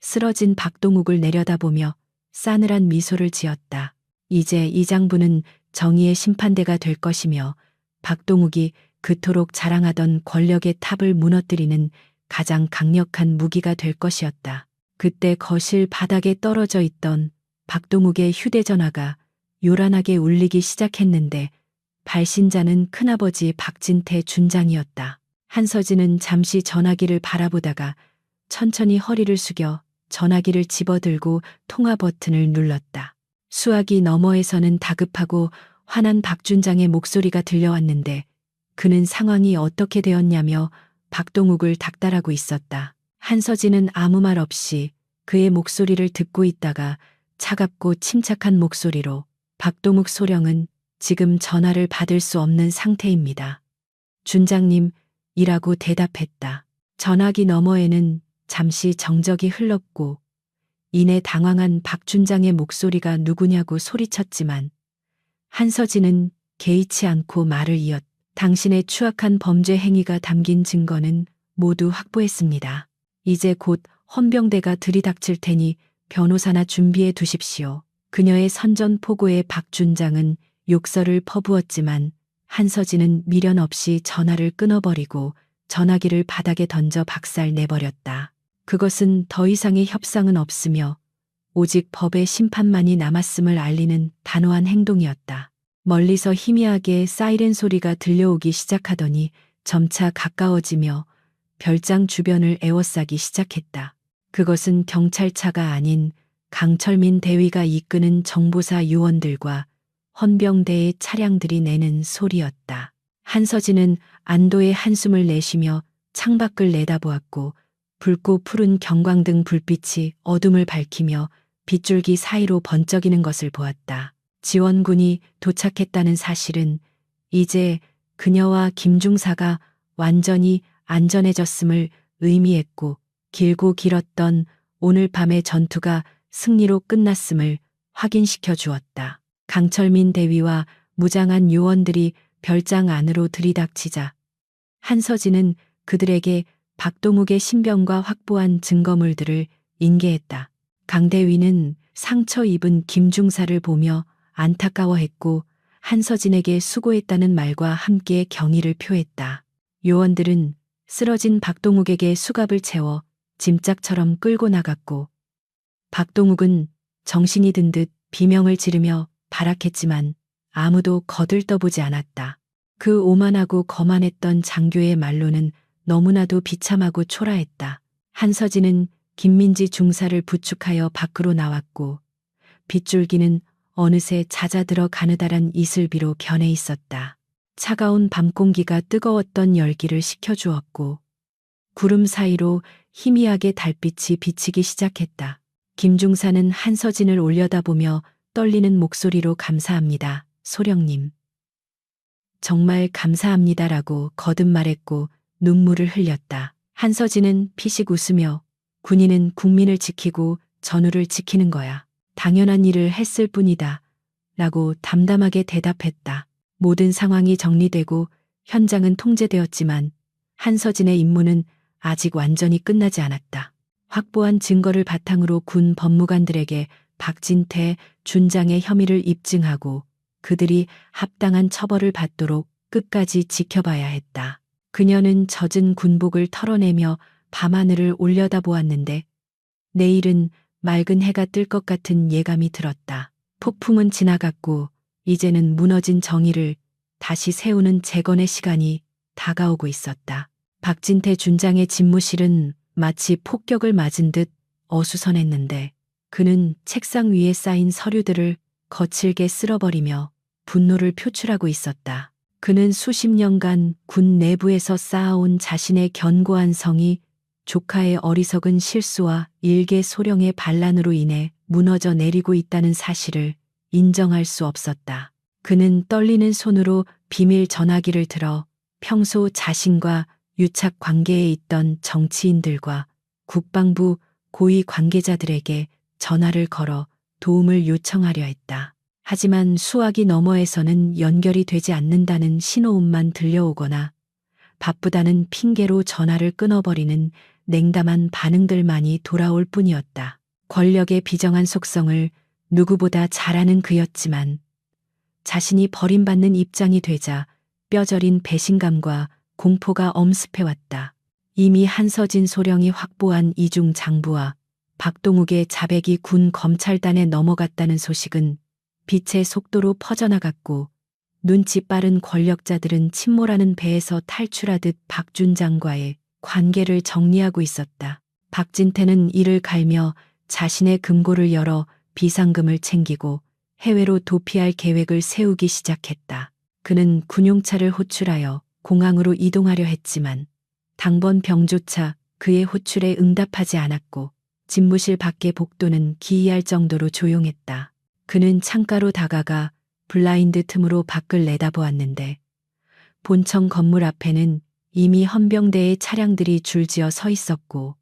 쓰러진 박동욱을 내려다보며 싸늘한 미소를 지었다. 이제 이 장부는 정의의 심판대가 될 것이며 박동욱이 그토록 자랑하던 권력의 탑을 무너뜨리는 가장 강력한 무기가 될 것이었다. 그때 거실 바닥에 떨어져 있던 박동욱의 휴대전화가 요란하게 울리기 시작했는데 발신자는 큰아버지 박진태 준장이었다. 한서진은 잠시 전화기를 바라보다가 천천히 허리를 숙여 전화기를 집어들고 통화 버튼을 눌렀다. 수화기 너머에서는 다급하고 화난 박 준장의 목소리가 들려왔는데 그는 상황이 어떻게 되었냐며 박동욱을 닥달하고 있었다. 한서진은 아무 말 없이 그의 목소리를 듣고 있다가 차갑고 침착한 목소리로 박동욱 소령은 지금 전화를 받을 수 없는 상태입니다. 준장님, 이라고 대답했다. 전화기 너머에는 잠시 정적이 흘렀고 이내 당황한 박 준장의 목소리가 누구냐고 소리쳤지만 한서진은 개의치 않고 말을 이었다. 당신의 추악한 범죄 행위가 담긴 증거는 모두 확보했습니다. 이제 곧 헌병대가 들이닥칠 테니 변호사나 준비해 두십시오. 그녀의 선전포고에 박 준장은 욕설을 퍼부었지만 한서진은 미련 없이 전화를 끊어버리고 전화기를 바닥에 던져 박살 내버렸다. 그것은 더 이상의 협상은 없으며 오직 법의 심판만이 남았음을 알리는 단호한 행동이었다. 멀리서 희미하게 사이렌 소리가 들려오기 시작하더니 점차 가까워지며 별장 주변을 에워싸기 시작했다. 그것은 경찰차가 아닌 강철민 대위가 이끄는 정보사 요원들과 헌병대의 차량들이 내는 소리였다. 한서진은 안도의 한숨을 내쉬며 창밖을 내다보았고 붉고 푸른 경광등 불빛이 어둠을 밝히며 빗줄기 사이로 번쩍이는 것을 보았다. 지원군이 도착했다는 사실은 이제 그녀와 김중사가 완전히 안전해졌음을 의미했고 길고 길었던 오늘 밤의 전투가 승리로 끝났음을 확인시켜 주었다. 강철민 대위와 무장한 요원들이 별장 안으로 들이닥치자 한서진은 그들에게 박동욱의 신병과 확보한 증거물들을 인계했다. 강 대위는 상처 입은 김중사를 보며 안타까워했고 한서진에게 수고했다는 말과 함께 경의를 표했다. 요원들은 쓰러진 박동욱에게 수갑을 채워 짐짝처럼 끌고 나갔고 박동욱은 정신이 든 듯 비명을 지르며 발악했지만 아무도 거들떠보지 않았다. 그 오만하고 거만했던 장교의 말로는 너무나도 비참하고 초라했다. 한서진은 김민지 중사를 부축하여 밖으로 나왔고 빗줄기는 어느새 잦아들어 가느다란 이슬비로 변해 있었다. 차가운 밤 공기가 뜨거웠던 열기를 식혀주었고 구름 사이로 희미하게 달빛이 비치기 시작했다. 김중사는 한서진을 올려다보며 떨리는 목소리로 감사합니다, 소령님. 정말 감사합니다라고 거듭 말했고 눈물을 흘렸다. 한서진은 피식 웃으며 군인은 국민을 지키고 전우를 지키는 거야. 당연한 일을 했을 뿐이다. 라고 담담하게 대답했다. 모든 상황이 정리되고 현장은 통제되었지만 한서진의 임무는 아직 완전히 끝나지 않았다. 확보한 증거를 바탕으로 군 법무관들에게 박진태 준장의 혐의를 입증하고 그들이 합당한 처벌을 받도록 끝까지 지켜봐야 했다. 그녀는 젖은 군복을 털어내며 밤하늘을 올려다보았는데 내일은 맑은 해가 뜰 것 같은 예감이 들었다. 폭풍은 지나갔고 이제는 무너진 정의를 다시 세우는 재건의 시간이 다가오고 있었다. 박진태 준장의 집무실은 마치 폭격을 맞은 듯 어수선했는데 그는 책상 위에 쌓인 서류들을 거칠게 쓸어버리며 분노를 표출하고 있었다. 그는 수십 년간 군 내부에서 쌓아온 자신의 견고한 성이 조카의 어리석은 실수와 일개 소령의 반란으로 인해 무너져 내리고 있다는 사실을 인정할 수 없었다. 그는 떨리는 손으로 비밀 전화기를 들어 평소 자신과 유착 관계에 있던 정치인들과 국방부 고위 관계자들에게 전화를 걸어 도움을 요청하려 했다. 하지만 수화기 너머에서는 연결이 되지 않는다는 신호음만 들려오거나 바쁘다는 핑계로 전화를 끊어버리는 냉담한 반응들만이 돌아올 뿐이었다. 권력의 비정한 속성을 누구보다 잘 아는 그였지만 자신이 버림받는 입장이 되자 뼈저린 배신감과 공포가 엄습해왔다. 이미 한서진 소령이 확보한 이중 장부와 박동욱의 자백이 군 검찰단에 넘어갔다는 소식은 빛의 속도로 퍼져나갔고 눈치 빠른 권력자들은 침몰하는 배에서 탈출하듯 박 준장과의 관계를 정리하고 있었다. 박진태는 이를 갈며 자신의 금고를 열어 비상금을 챙기고 해외로 도피할 계획을 세우기 시작했다. 그는 군용차를 호출하여 공항으로 이동하려 했지만 당번 병조차 그의 호출에 응답하지 않았고 집무실 밖의 복도는 기이할 정도로 조용했다. 그는 창가로 다가가 블라인드 틈으로 밖을 내다보았는데 본청 건물 앞에는 이미 헌병대의 차량들이 줄지어 서 있었고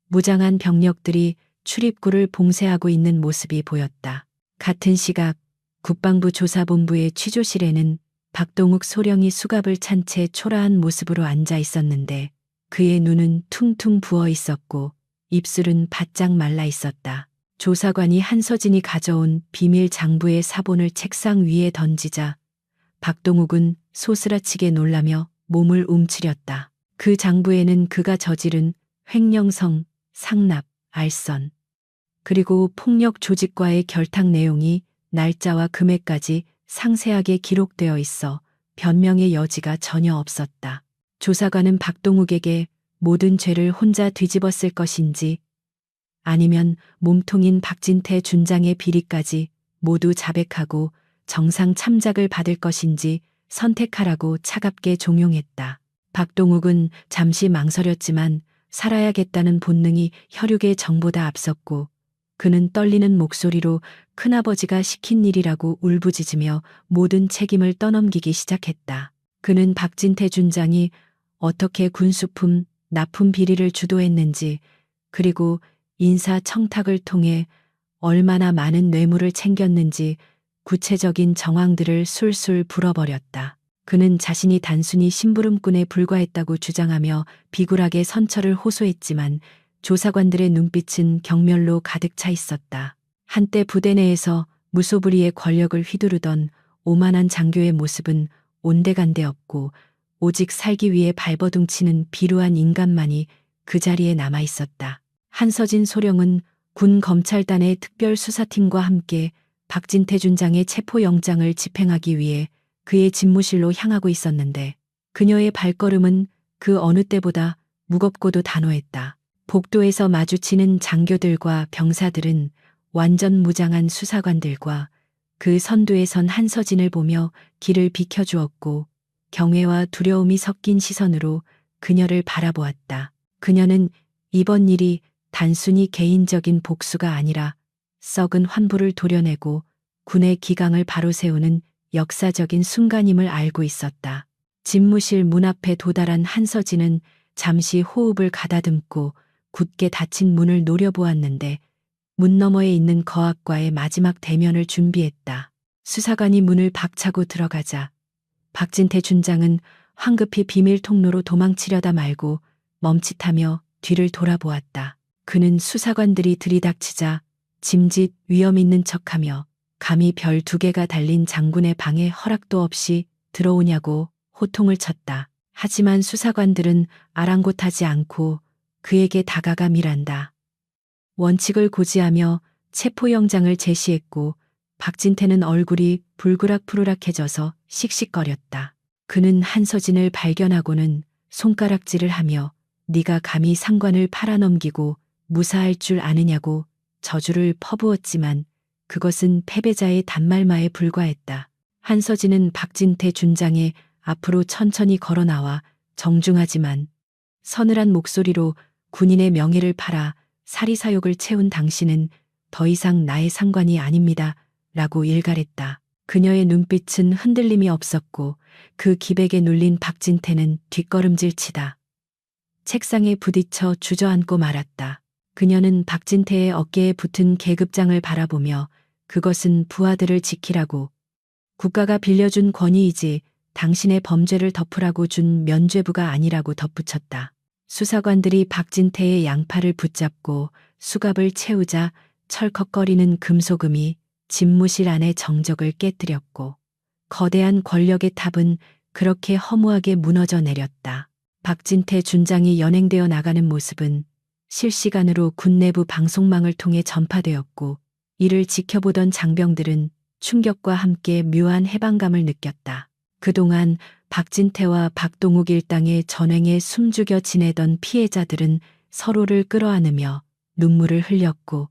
무장한 병력들이 출입구를 봉쇄하고 있는 모습이 보였다. 같은 시각 국방부 조사본부의 취조실에는 박동욱 소령이 수갑을 찬 채 초라한 모습으로 앉아 있었는데 그의 눈은 퉁퉁 부어 있었고 입술은 바짝 말라 있었다. 조사관이 한서진이 가져온 비밀 장부의 사본을 책상 위에 던지자 박동욱은 소스라치게 놀라며 몸을 움츠렸다. 그 장부에는 그가 저지른 횡령성, 상납, 알선, 그리고 폭력 조직과의 결탁 내용이 날짜와 금액까지 상세하게 기록되어 있어 변명의 여지가 전혀 없었다. 조사관은 박동욱에게 모든 죄를 혼자 뒤집었을 것인지 아니면 몸통인 박진태 준장의 비리까지 모두 자백하고 정상 참작을 받을 것인지 선택하라고 차갑게 종용했다. 박동욱은 잠시 망설였지만 살아야겠다는 본능이 혈육의 정보다 앞섰고 그는 떨리는 목소리로 큰아버지가 시킨 일이라고 울부짖으며 모든 책임을 떠넘기기 시작했다. 그는 박진태 준장이 어떻게 군수품, 납품 비리를 주도했는지 그리고 인사청탁을 통해 얼마나 많은 뇌물을 챙겼는지 구체적인 정황들을 술술 불어버렸다. 그는 자신이 단순히 심부름꾼에 불과했다고 주장하며 비굴하게 선처를 호소했지만 조사관들의 눈빛은 경멸로 가득 차 있었다. 한때 부대 내에서 무소불위의 권력을 휘두르던 오만한 장교의 모습은 온데간데 없고 오직 살기 위해 발버둥치는 비루한 인간만이 그 자리에 남아 있었다. 한서진 소령은 군 검찰단의 특별수사팀과 함께 박진태 준장의 체포영장을 집행하기 위해 그의 집무실로 향하고 있었는데 그녀의 발걸음은 그 어느 때보다 무겁고도 단호했다. 복도에서 마주치는 장교들과 병사들은 완전 무장한 수사관들과 그 선두에 선 한서진을 보며 길을 비켜주었고 경외와 두려움이 섞인 시선으로 그녀를 바라보았다. 그녀는 이번 일이 단순히 개인적인 복수가 아니라 썩은 환부를 도려내고 군의 기강을 바로 세우는 역사적인 순간임을 알고 있었다. 집무실 문 앞에 도달한 한서진은 잠시 호흡을 가다듬고 굳게 닫힌 문을 노려보았는데 문 너머에 있는 거학과의 마지막 대면을 준비했다. 수사관이 문을 박차고 들어가자 박진태 준장은 황급히 비밀 통로로 도망치려다 말고 멈칫하며 뒤를 돌아보았다. 그는 수사관들이 들이닥치자 짐짓 위험 있는 척하며 감히 별 2개가 달린 장군의 방에 허락도 없이 들어오냐고 호통을 쳤다. 하지만 수사관들은 아랑곳하지 않고 그에게 다가가 밀한다. 원칙을 고지하며 체포영장을 제시했고 박진태는 얼굴이 불그락푸르락해져서 씩씩거렸다. 그는 한서진을 발견하고는 손가락질을 하며 네가 감히 상관을 팔아넘기고 무사할 줄 아느냐고 저주를 퍼부었지만 그것은 패배자의 단말마에 불과했다. 한서진은 박진태 준장의 앞으로 천천히 걸어나와 정중하지만 서늘한 목소리로 군인의 명예를 팔아 사리사욕을 채운 당신은 더 이상 나의 상관이 아닙니다. 라고 일갈했다. 그녀의 눈빛은 흔들림이 없었고 그 기백에 눌린 박진태는 뒷걸음질치다 책상에 부딪혀 주저앉고 말았다. 그녀는 박진태의 어깨에 붙은 계급장을 바라보며 그것은 부하들을 지키라고 국가가 빌려준 권위이지 당신의 범죄를 덮으라고 준 면죄부가 아니라고 덧붙였다. 수사관들이 박진태의 양팔을 붙잡고 수갑을 채우자 철컥거리는 금속음이 집무실 안의 정적을 깨뜨렸고 거대한 권력의 탑은 그렇게 허무하게 무너져 내렸다. 박진태 준장이 연행되어 나가는 모습은 실시간으로 군 내부 방송망을 통해 전파되었고 이를 지켜보던 장병들은 충격과 함께 묘한 해방감을 느꼈다. 그동안 박진태와 박동욱 일당의 전횡에 숨죽여 지내던 피해자들은 서로를 끌어안으며 눈물을 흘렸고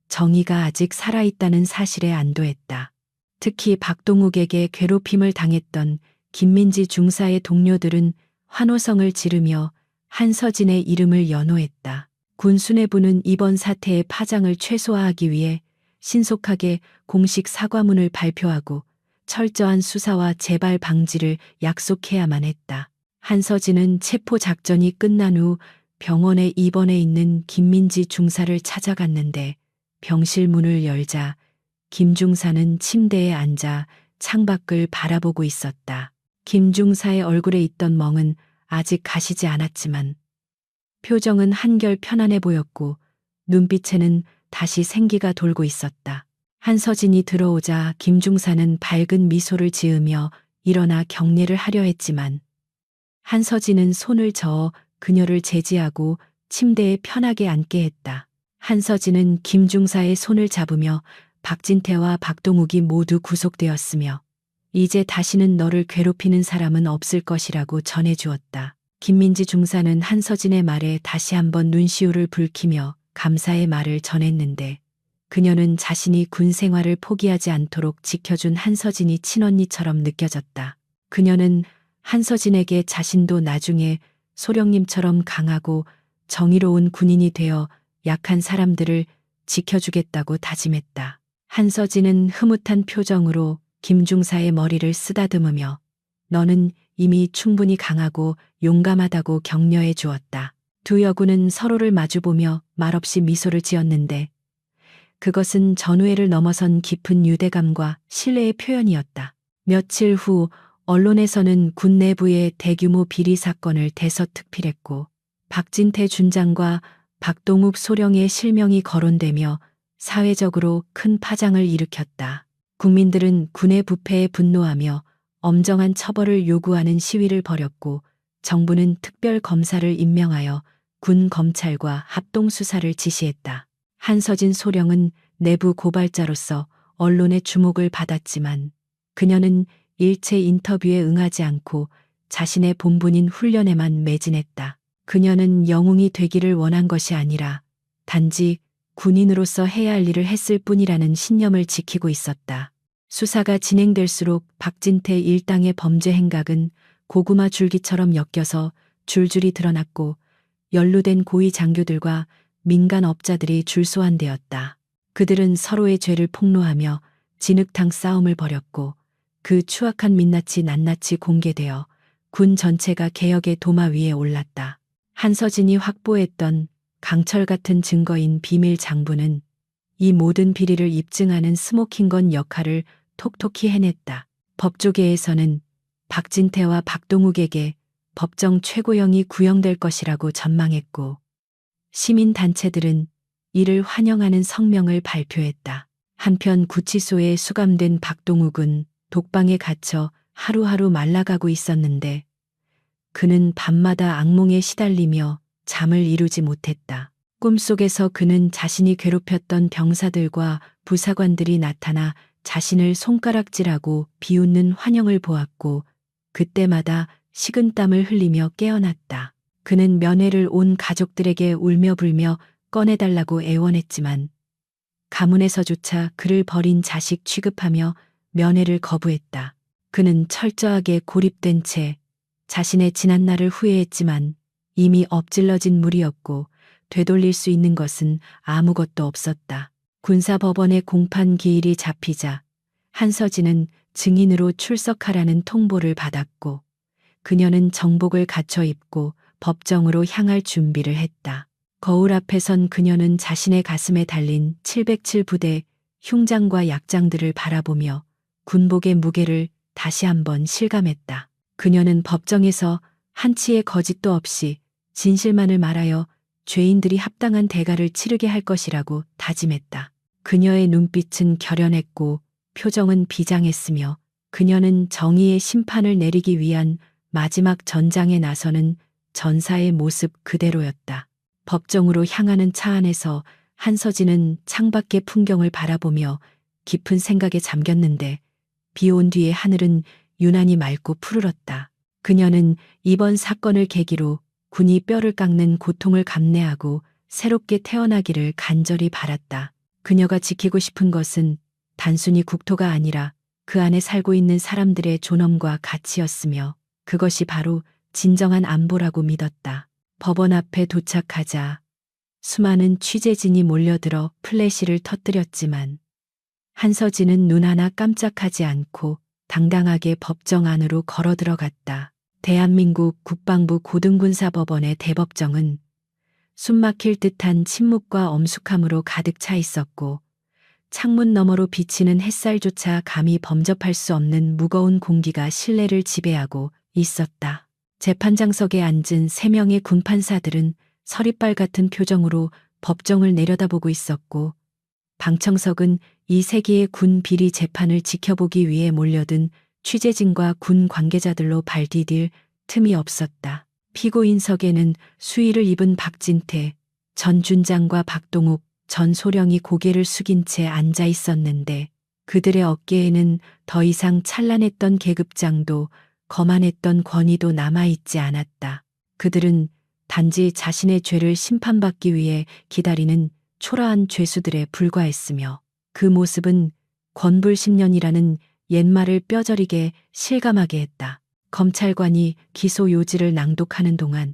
정의가 아직 살아있다는 사실에 안도했다. 특히 박동욱에게 괴롭힘을 당했던 김민지 중사의 동료들은 환호성을 지르며 한서진의 이름을 연호했다. 군 수뇌부는 이번 사태의 파장을 최소화하기 위해 신속하게 공식 사과문을 발표하고 철저한 수사와 재발 방지를 약속해야만 했다. 한서진은 체포 작전이 끝난 후 병원에 입원해 있는 김민지 중사를 찾아갔는데 병실 문을 열자 김 중사는 침대에 앉아 창밖을 바라보고 있었다. 김 중사의 얼굴에 있던 멍은 아직 가시지 않았지만 표정은 한결 편안해 보였고 눈빛에는 다시 생기가 돌고 있었다. 한서진이 들어오자 김 중사는 밝은 미소를 지으며 일어나 격려를 하려 했지만 한서진은 손을 저어 그녀를 제지하고 침대에 편하게 앉게 했다. 한서진은 김 중사의 손을 잡으며 박진태와 박동욱이 모두 구속되었으며 이제 다시는 너를 괴롭히는 사람은 없을 것이라고 전해주었다. 김민지 중사는 한서진의 말에 다시 한번 눈시울을 붉히며 감사의 말을 전했는데 그녀는 자신이 군 생활을 포기하지 않도록 지켜준 한서진이 친언니처럼 느껴졌다. 그녀는 한서진에게 자신도 나중에 소령님처럼 강하고 정의로운 군인이 되어 약한 사람들을 지켜주겠다고 다짐했다. 한서진은 흐뭇한 표정으로 김중사의 머리를 쓰다듬으며 너는 이미 충분히 강하고 용감하다고 격려해 주었다. 두 여군은 서로를 마주보며 말없이 미소를 지었는데 그것은 전우애를 넘어선 깊은 유대감과 신뢰의 표현이었다. 며칠 후 언론에서는 군 내부의 대규모 비리 사건을 대서특필했고 박진태 준장과 박동욱 소령의 실명이 거론되며 사회적으로 큰 파장을 일으켰다. 국민들은 군의 부패에 분노하며 엄정한 처벌을 요구하는 시위를 벌였고 정부는 특별 검사를 임명하여 군 검찰과 합동 수사를 지시했다. 한서진 소령은 내부 고발자로서 언론의 주목을 받았지만 그녀는 일체 인터뷰에 응하지 않고 자신의 본분인 훈련에만 매진했다. 그녀는 영웅이 되기를 원한 것이 아니라 단지 군인으로서 해야 할 일을 했을 뿐이라는 신념을 지키고 있었다. 수사가 진행될수록 박진태 일당의 범죄 행각은 고구마 줄기처럼 엮여서 줄줄이 드러났고 연루된 고위 장교들과 민간 업자들이 줄소환되었다. 그들은 서로의 죄를 폭로하며 진흙탕 싸움을 벌였고 그 추악한 민낯이 낱낱이 공개되어 군 전체가 개혁의 도마 위에 올랐다. 한서진이 확보했던 강철 같은 증거인 비밀 장부는 이 모든 비리를 입증하는 스모킹건 역할을 톡톡히 해냈다. 법조계에서는 박진태와 박동욱에게 법정 최고형이 구형될 것이라고 전망했고 시민단체들은 이를 환영하는 성명을 발표했다. 한편 구치소에 수감된 박동욱은 독방에 갇혀 하루하루 말라가고 있었는데 그는 밤마다 악몽에 시달리며 잠을 이루지 못했다. 꿈속에서 그는 자신이 괴롭혔던 병사들과 부사관들이 나타나 자신을 손가락질하고 비웃는 환영을 보았고 그때마다 식은땀을 흘리며 깨어났다. 그는 면회를 온 가족들에게 울며 불며 꺼내달라고 애원했지만 가문에서조차 그를 버린 자식 취급하며 면회를 거부했다. 그는 철저하게 고립된 채 자신의 지난날을 후회했지만 이미 엎질러진 물이었고 되돌릴 수 있는 것은 아무것도 없었다. 군사법원의 공판 기일이 잡히자 한서진은 증인으로 출석하라는 통보를 받았고 그녀는 정복을 갖춰 입고 법정으로 향할 준비를 했다. 거울 앞에 선 그녀는 자신의 가슴에 달린 707 부대 흉장과 약장들을 바라보며 군복의 무게를 다시 한번 실감했다. 그녀는 법정에서 한치의 거짓도 없이 진실만을 말하여 죄인들이 합당한 대가를 치르게 할 것이라고 다짐했다. 그녀의 눈빛은 결연했고 표정은 비장했으며 그녀는 정의의 심판을 내리기 위한 마지막 전장에 나서는 전사의 모습 그대로였다. 법정으로 향하는 차 안에서 한서진은 창밖의 풍경을 바라보며 깊은 생각에 잠겼는데 비 온 뒤의 하늘은 유난히 맑고 푸르렀다. 그녀는 이번 사건을 계기로 군이 뼈를 깎는 고통을 감내하고 새롭게 태어나기를 간절히 바랐다. 그녀가 지키고 싶은 것은 단순히 국토가 아니라 그 안에 살고 있는 사람들의 존엄과 가치였으며 그것이 바로 진정한 안보라고 믿었다. 법원 앞에 도착하자 수많은 취재진이 몰려들어 플래시를 터뜨렸지만 한서진은 눈 하나 깜짝하지 않고 당당하게 법정 안으로 걸어 들어갔다. 대한민국 국방부 고등군사법원의 대법정은 숨막힐 듯한 침묵과 엄숙함으로 가득 차 있었고 창문 너머로 비치는 햇살조차 감히 범접할 수 없는 무거운 공기가 실내를 지배하고 있었다. 재판장석에 앉은 3명의 군판사들은 서리빨 같은 표정으로 법정을 내려다보고 있었고 방청석은 이 세기의 군 비리 재판을 지켜보기 위해 몰려든 취재진과 군 관계자들로 발디딜 틈이 없었다. 피고인석에는 수의를 입은 박진태 전 준장과 박동욱 전 소령이 고개를 숙인 채 앉아 있었는데 그들의 어깨에는 더 이상 찬란했던 계급장도 거만했던 권위도 남아있지 않았다. 그들은 단지 자신의 죄를 심판받기 위해 기다리는 초라한 죄수들에 불과했으며 그 모습은 권불10년이라는 옛말을 뼈저리게 실감하게 했다. 검찰관이 기소 요지를 낭독하는 동안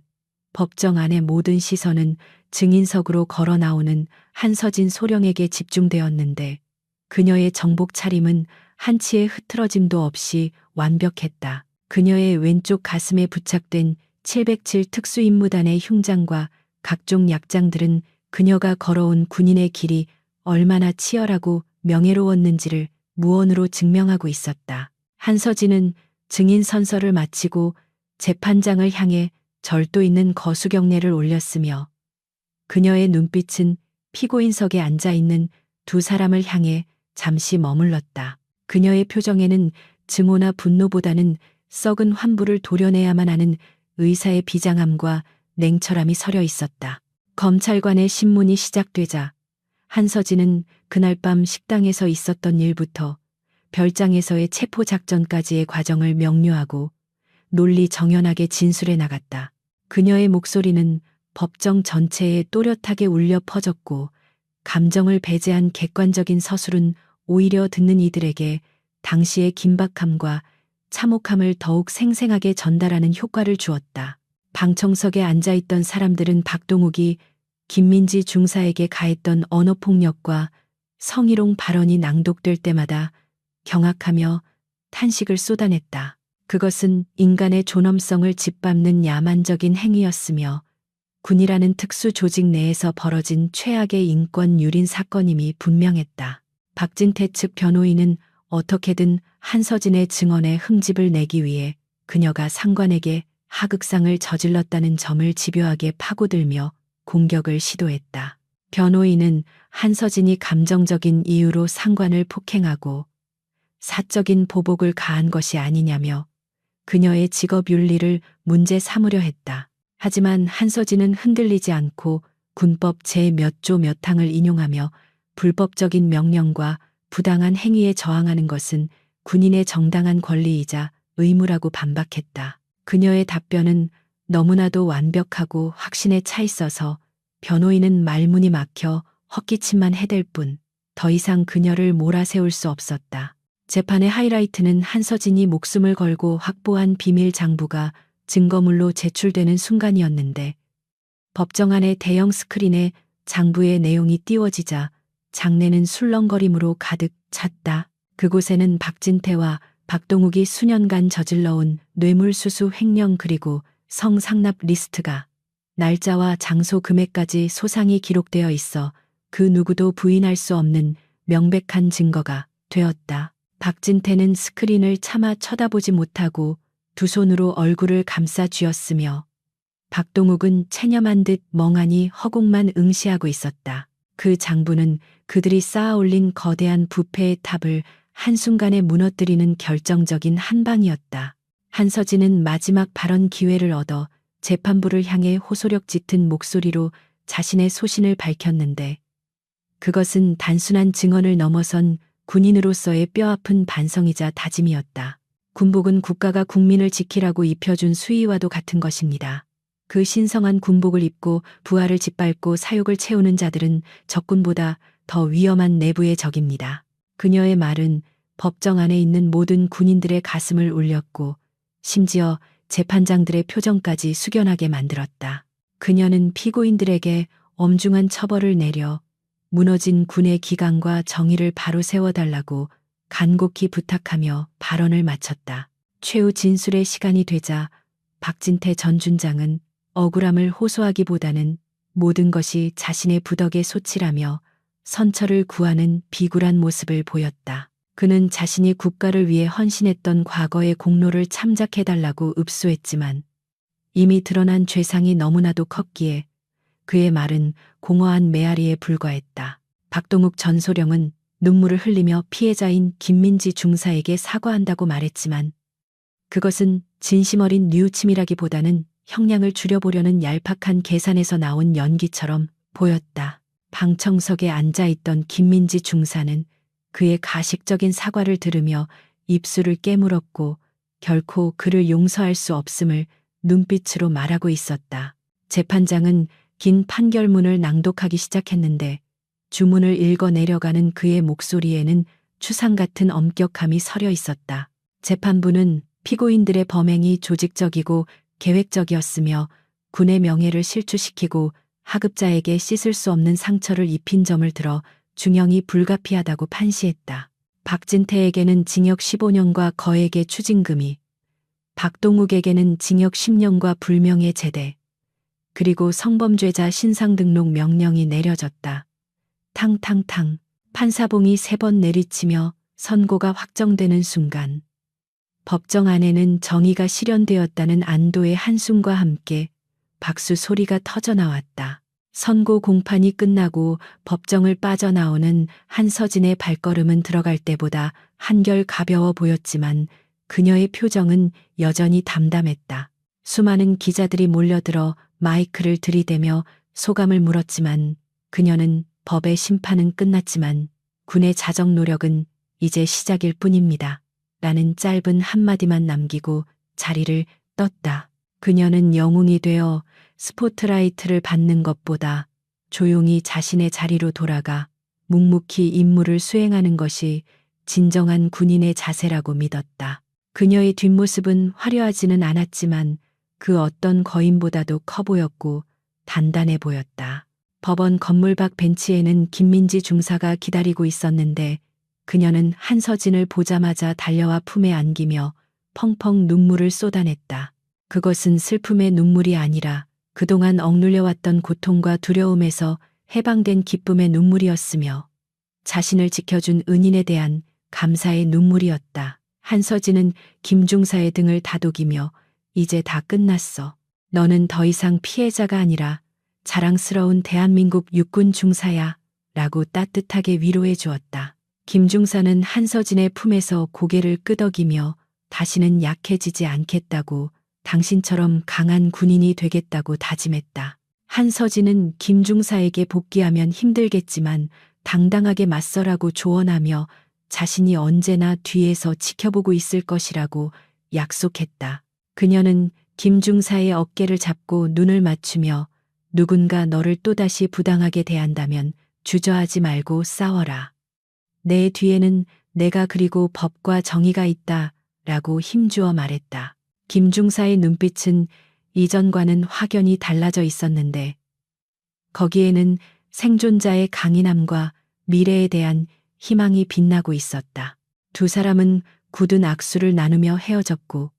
법정 안의 모든 시선은 증인석으로 걸어 나오는 한서진 소령에게 집중되었는데 그녀의 정복 차림은 한치의 흐트러짐도 없이 완벽했다. 그녀의 왼쪽 가슴에 부착된 707 특수임무단의 흉장과 각종 약장들은 그녀가 걸어온 군인의 길이 얼마나 치열하고 명예로웠는지를 무언으로 증명하고 있었다. 한서진은 증인 선서를 마치고 재판장을 향해 절도 있는 거수경례를 올렸으며 그녀의 눈빛은 피고인석에 앉아 있는 두 사람을 향해 잠시 머물렀다. 그녀의 표정에는 증오나 분노보다는 썩은 환부를 도려내야만 하는 의사의 비장함과 냉철함이 서려 있었다. 검찰관의 신문이 시작되자 한서진은 그날 밤 식당에서 있었던 일부터 별장에서의 체포작전까지의 과정을 명료하고 논리 정연하게 진술해 나갔다. 그녀의 목소리는 법정 전체에 또렷하게 울려 퍼졌고 감정을 배제한 객관적인 서술은 오히려 듣는 이들에게 당시의 긴박함과 참혹함을 더욱 생생하게 전달하는 효과를 주었다. 방청석에 앉아있던 사람들은 박동욱이 김민지 중사에게 가했던 언어폭력과 성희롱 발언이 낭독될 때마다 경악하며 탄식을 쏟아냈다. 그것은 인간의 존엄성을 짓밟는 야만적인 행위였으며 군이라는 특수 조직 내에서 벌어진 최악의 인권 유린 사건임이 분명했다. 박진태 측 변호인은 어떻게든 한서진의 증언에 흠집을 내기 위해 그녀가 상관에게 하극상을 저질렀다는 점을 집요하게 파고들며 공격을 시도했다. 변호인은 한서진이 감정적인 이유로 상관을 폭행하고 사적인 보복을 가한 것이 아니냐며 그녀의 직업 윤리를 문제 삼으려 했다. 하지만 한서진은 흔들리지 않고 군법 제 몇 조 몇 항을 인용하며 불법적인 명령과 부당한 행위에 저항하는 것은 군인의 정당한 권리이자 의무라고 반박했다. 그녀의 답변은 너무나도 완벽하고 확신에 차 있어서 변호인은 말문이 막혀 헛기침만 해댈 뿐 더 이상 그녀를 몰아세울 수 없었다. 재판의 하이라이트는 한서진이 목숨을 걸고 확보한 비밀 장부가 증거물로 제출되는 순간이었는데 법정 안의 대형 스크린에 장부의 내용이 띄워지자 장내는 술렁거림으로 가득 찼다. 그곳에는 박진태와 박동욱이 수년간 저질러온 뇌물수수 횡령 그리고 성상납 리스트가 날짜와 장소 금액까지 소상히 기록되어 있어 그 누구도 부인할 수 없는 명백한 증거가 되었다. 박진태는 스크린을 차마 쳐다보지 못하고 두 손으로 얼굴을 감싸 쥐었으며 박동욱은 체념한 듯 멍하니 허공만 응시하고 있었다. 그 장부는 그들이 쌓아 올린 거대한 부패의 탑을 한순간에 무너뜨리는 결정적인 한 방이었다. 한서진은 마지막 발언 기회를 얻어 재판부를 향해 호소력 짙은 목소리로 자신의 소신을 밝혔는데 그것은 단순한 증언을 넘어선 군인으로서의 뼈아픈 반성이자 다짐이었다. 군복은 국가가 국민을 지키라고 입혀준 수의와도 같은 것입니다. 그 신성한 군복을 입고 부하를 짓밟고 사욕을 채우는 자들은 적군보다 더 위험한 내부의 적입니다. 그녀의 말은 법정 안에 있는 모든 군인들의 가슴을 울렸고 심지어 재판장들의 표정까지 숙연하게 만들었다. 그녀는 피고인들에게 엄중한 처벌을 내려 무너진 군의 기강과 정의를 바로 세워달라고 간곡히 부탁하며 발언을 마쳤다. 최후 진술의 시간이 되자 박진태 전 준장은 억울함을 호소하기보다는 모든 것이 자신의 부덕의 소치라며 선처를 구하는 비굴한 모습을 보였다. 그는 자신이 국가를 위해 헌신했던 과거의 공로를 참작해달라고 읍소했지만 이미 드러난 죄상이 너무나도 컸기에 그의 말은 공허한 메아리에 불과했다. 박동욱 전 소령은 눈물을 흘리며 피해자인 김민지 중사에게 사과한다고 말했지만 그것은 진심 어린 뉘우침이라기보다는 형량을 줄여보려는 얄팍한 계산에서 나온 연기처럼 보였다. 방청석에 앉아있던 김민지 중사는 그의 가식적인 사과를 들으며 입술을 깨물었고 결코 그를 용서할 수 없음을 눈빛으로 말하고 있었다. 재판장은 긴 판결문을 낭독하기 시작했는데 주문을 읽어 내려가는 그의 목소리에는 추상 같은 엄격함이 서려 있었다. 재판부는 피고인들의 범행이 조직적이고 계획적이었으며 군의 명예를 실추시키고 하급자에게 씻을 수 없는 상처를 입힌 점을 들어 중형이 불가피하다고 판시했다. 박진태에게는 징역 15년과 거액의 추징금이, 박동욱에게는 징역 10년과 불명예 제대, 그리고 성범죄자 신상등록 명령이 내려졌다. 탕탕탕 판사봉이 3번 내리치며 선고가 확정되는 순간 법정 안에는 정의가 실현되었다는 안도의 한숨과 함께 박수 소리가 터져나왔다. 선고 공판이 끝나고 법정을 빠져나오는 한서진의 발걸음은 들어갈 때보다 한결 가벼워 보였지만 그녀의 표정은 여전히 담담했다. 수많은 기자들이 몰려들어 마이크를 들이대며 소감을 물었지만 그녀는 법의 심판은 끝났지만 군의 자정 노력은 이제 시작일 뿐입니다. 라는 짧은 한마디만 남기고 자리를 떴다. 그녀는 영웅이 되어 스포트라이트를 받는 것보다 조용히 자신의 자리로 돌아가 묵묵히 임무를 수행하는 것이 진정한 군인의 자세라고 믿었다. 그녀의 뒷모습은 화려하지는 않았지만 그 어떤 거인보다도 커 보였고 단단해 보였다. 법원 건물 밖 벤치에는 김민지 중사가 기다리고 있었는데 그녀는 한서진을 보자마자 달려와 품에 안기며 펑펑 눈물을 쏟아냈다. 그것은 슬픔의 눈물이 아니라 그동안 억눌려왔던 고통과 두려움에서 해방된 기쁨의 눈물이었으며 자신을 지켜준 은인에 대한 감사의 눈물이었다. 한서진은 김중사의 등을 다독이며 이제 다 끝났어. 너는 더 이상 피해자가 아니라 자랑스러운 대한민국 육군 중사야. 라고 따뜻하게 위로해 주었다. 김중사는 한서진의 품에서 고개를 끄덕이며 다시는 약해지지 않겠다고 당신처럼 강한 군인이 되겠다고 다짐했다. 한서진은 김중사에게 복귀하면 힘들겠지만 당당하게 맞서라고 조언하며 자신이 언제나 뒤에서 지켜보고 있을 것이라고 약속했다. 그녀는 김중사의 어깨를 잡고 눈을 맞추며 누군가 너를 또다시 부당하게 대한다면 주저하지 말고 싸워라. 내 뒤에는 내가 그리고 법과 정의가 있다 라고 힘주어 말했다. 김중사의 눈빛은 이전과는 확연히 달라져 있었는데 거기에는 생존자의 강인함과 미래에 대한 희망이 빛나고 있었다. 두 사람은 굳은 악수를 나누며 헤어졌고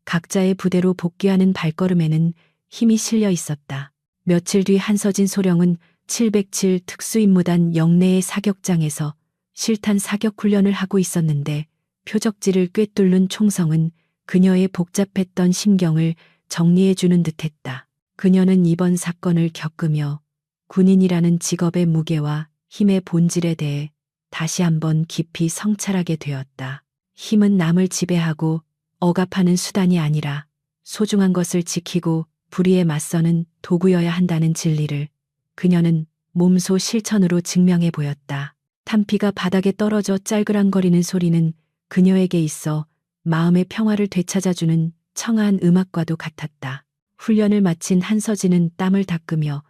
각자의 부대로 복귀하는 발걸음에는 힘이 실려 있었다. 며칠 뒤 한서진 소령은 707 특수임무단 영내의 사격장에서 실탄 사격 훈련을 하고 있었는데 표적지를 꿰뚫는 총성은 그녀의 복잡했던 심경을 정리해주는 듯했다. 그녀는 이번 사건을 겪으며 군인이라는 직업의 무게와 힘의 본질에 대해 다시 한번 깊이 성찰하게 되었다. 힘은 남을 지배하고 억압하는 수단이 아니라 소중한 것을 지키고 불의에 맞서는 도구여야 한다는 진리를 그녀는 몸소 실천으로 증명해 보였다. 탄피가 바닥에 떨어져 짤그랑거리는 소리는 그녀에게 있어 마음의 평화를 되찾아주는 청아한 음악과도 같았다. 훈련을 마친 한서진은 땀을 닦으며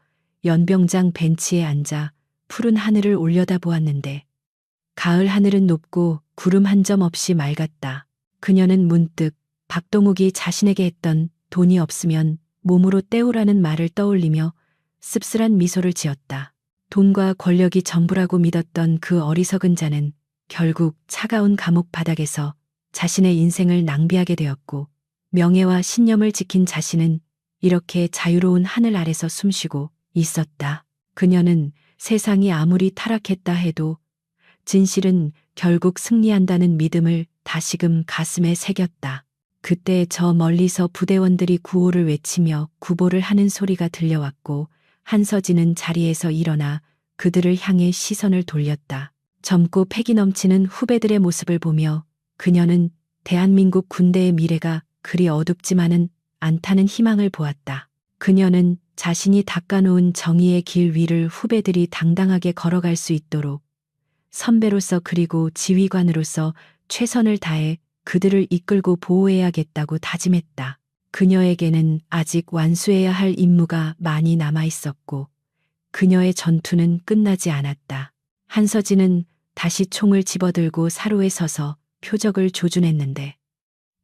연병장 벤치에 앉아 푸른 하늘을 올려다보았는데 가을 하늘은 높고 구름 한 점 없이 맑았다. 그녀는 문득 박동욱이 자신에게 했던 돈이 없으면 몸으로 때우라는 말을 떠올리며 씁쓸한 미소를 지었다. 돈과 권력이 전부라고 믿었던 그 어리석은 자는 결국 차가운 감옥 바닥에서 자신의 인생을 낭비하게 되었고 명예와 신념을 지킨 자신은 이렇게 자유로운 하늘 아래서 숨쉬고 있었다. 그녀는 세상이 아무리 타락했다 해도 진실은 결국 승리한다는 믿음을 다시금 가슴에 새겼다. 그때 저 멀리서 부대원들이 구호를 외치며 구보를 하는 소리가 들려왔고 한서진은 자리에서 일어나 그들을 향해 시선을 돌렸다. 젊고 패기 넘치는 후배들의 모습을 보며 그녀는 대한민국 군대의 미래가 그리 어둡지만은 않다는 희망을 보았다. 그녀는 자신이 닦아놓은 정의의 길 위를 후배들이 당당하게 걸어갈 수 있도록 선배로서 그리고 지휘관으로서 최선을 다해 그들을 이끌고 보호해야겠다고 다짐했다. 그녀에게는 아직 완수해야 할 임무가 많이 남아 있었고 그녀의 전투는 끝나지 않았다. 한서진은 다시 총을 집어들고 사로에 서서 표적을 조준했는데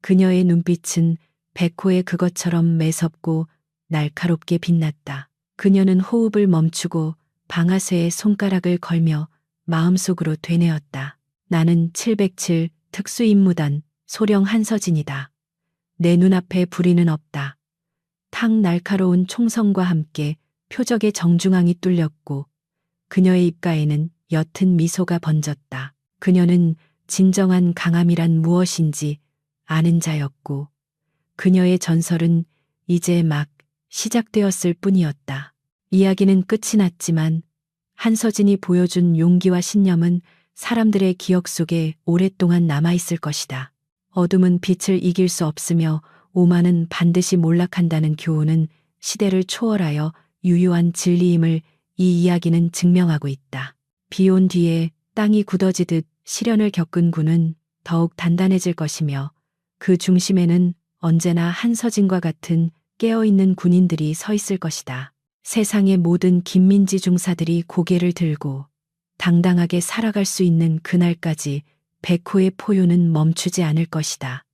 그녀의 눈빛은 백호의 그것처럼 매섭고 날카롭게 빛났다. 그녀는 호흡을 멈추고 방아쇠에 손가락을 걸며 마음속으로 되뇌었다. 나는 707 특수임무단 소령 한서진이다. 내 눈앞에 불의는 없다. 탁 날카로운 총성과 함께 표적의 정중앙이 뚫렸고 그녀의 입가에는 옅은 미소가 번졌다. 그녀는 진정한 강함이란 무엇인지 아는 자였고 그녀의 전설은 이제 막 시작되었을 뿐이었다. 이야기는 끝이 났지만 한서진이 보여준 용기와 신념은 사람들의 기억 속에 오랫동안 남아있을 것이다. 어둠은 빛을 이길 수 없으며 오만은 반드시 몰락한다는 교훈은 시대를 초월하여 유효한 진리임을 이 이야기는 증명하고 있다. 비온 뒤에 땅이 굳어지듯 시련을 겪은 군은 더욱 단단해질 것이며 그 중심에는 언제나 한서진과 같은 깨어있는 군인들이 서 있을 것이다. 세상의 모든 김민지 중사들이 고개를 들고 당당하게 살아갈 수 있는 그날까지 백호의 포효는 멈추지 않을 것이다.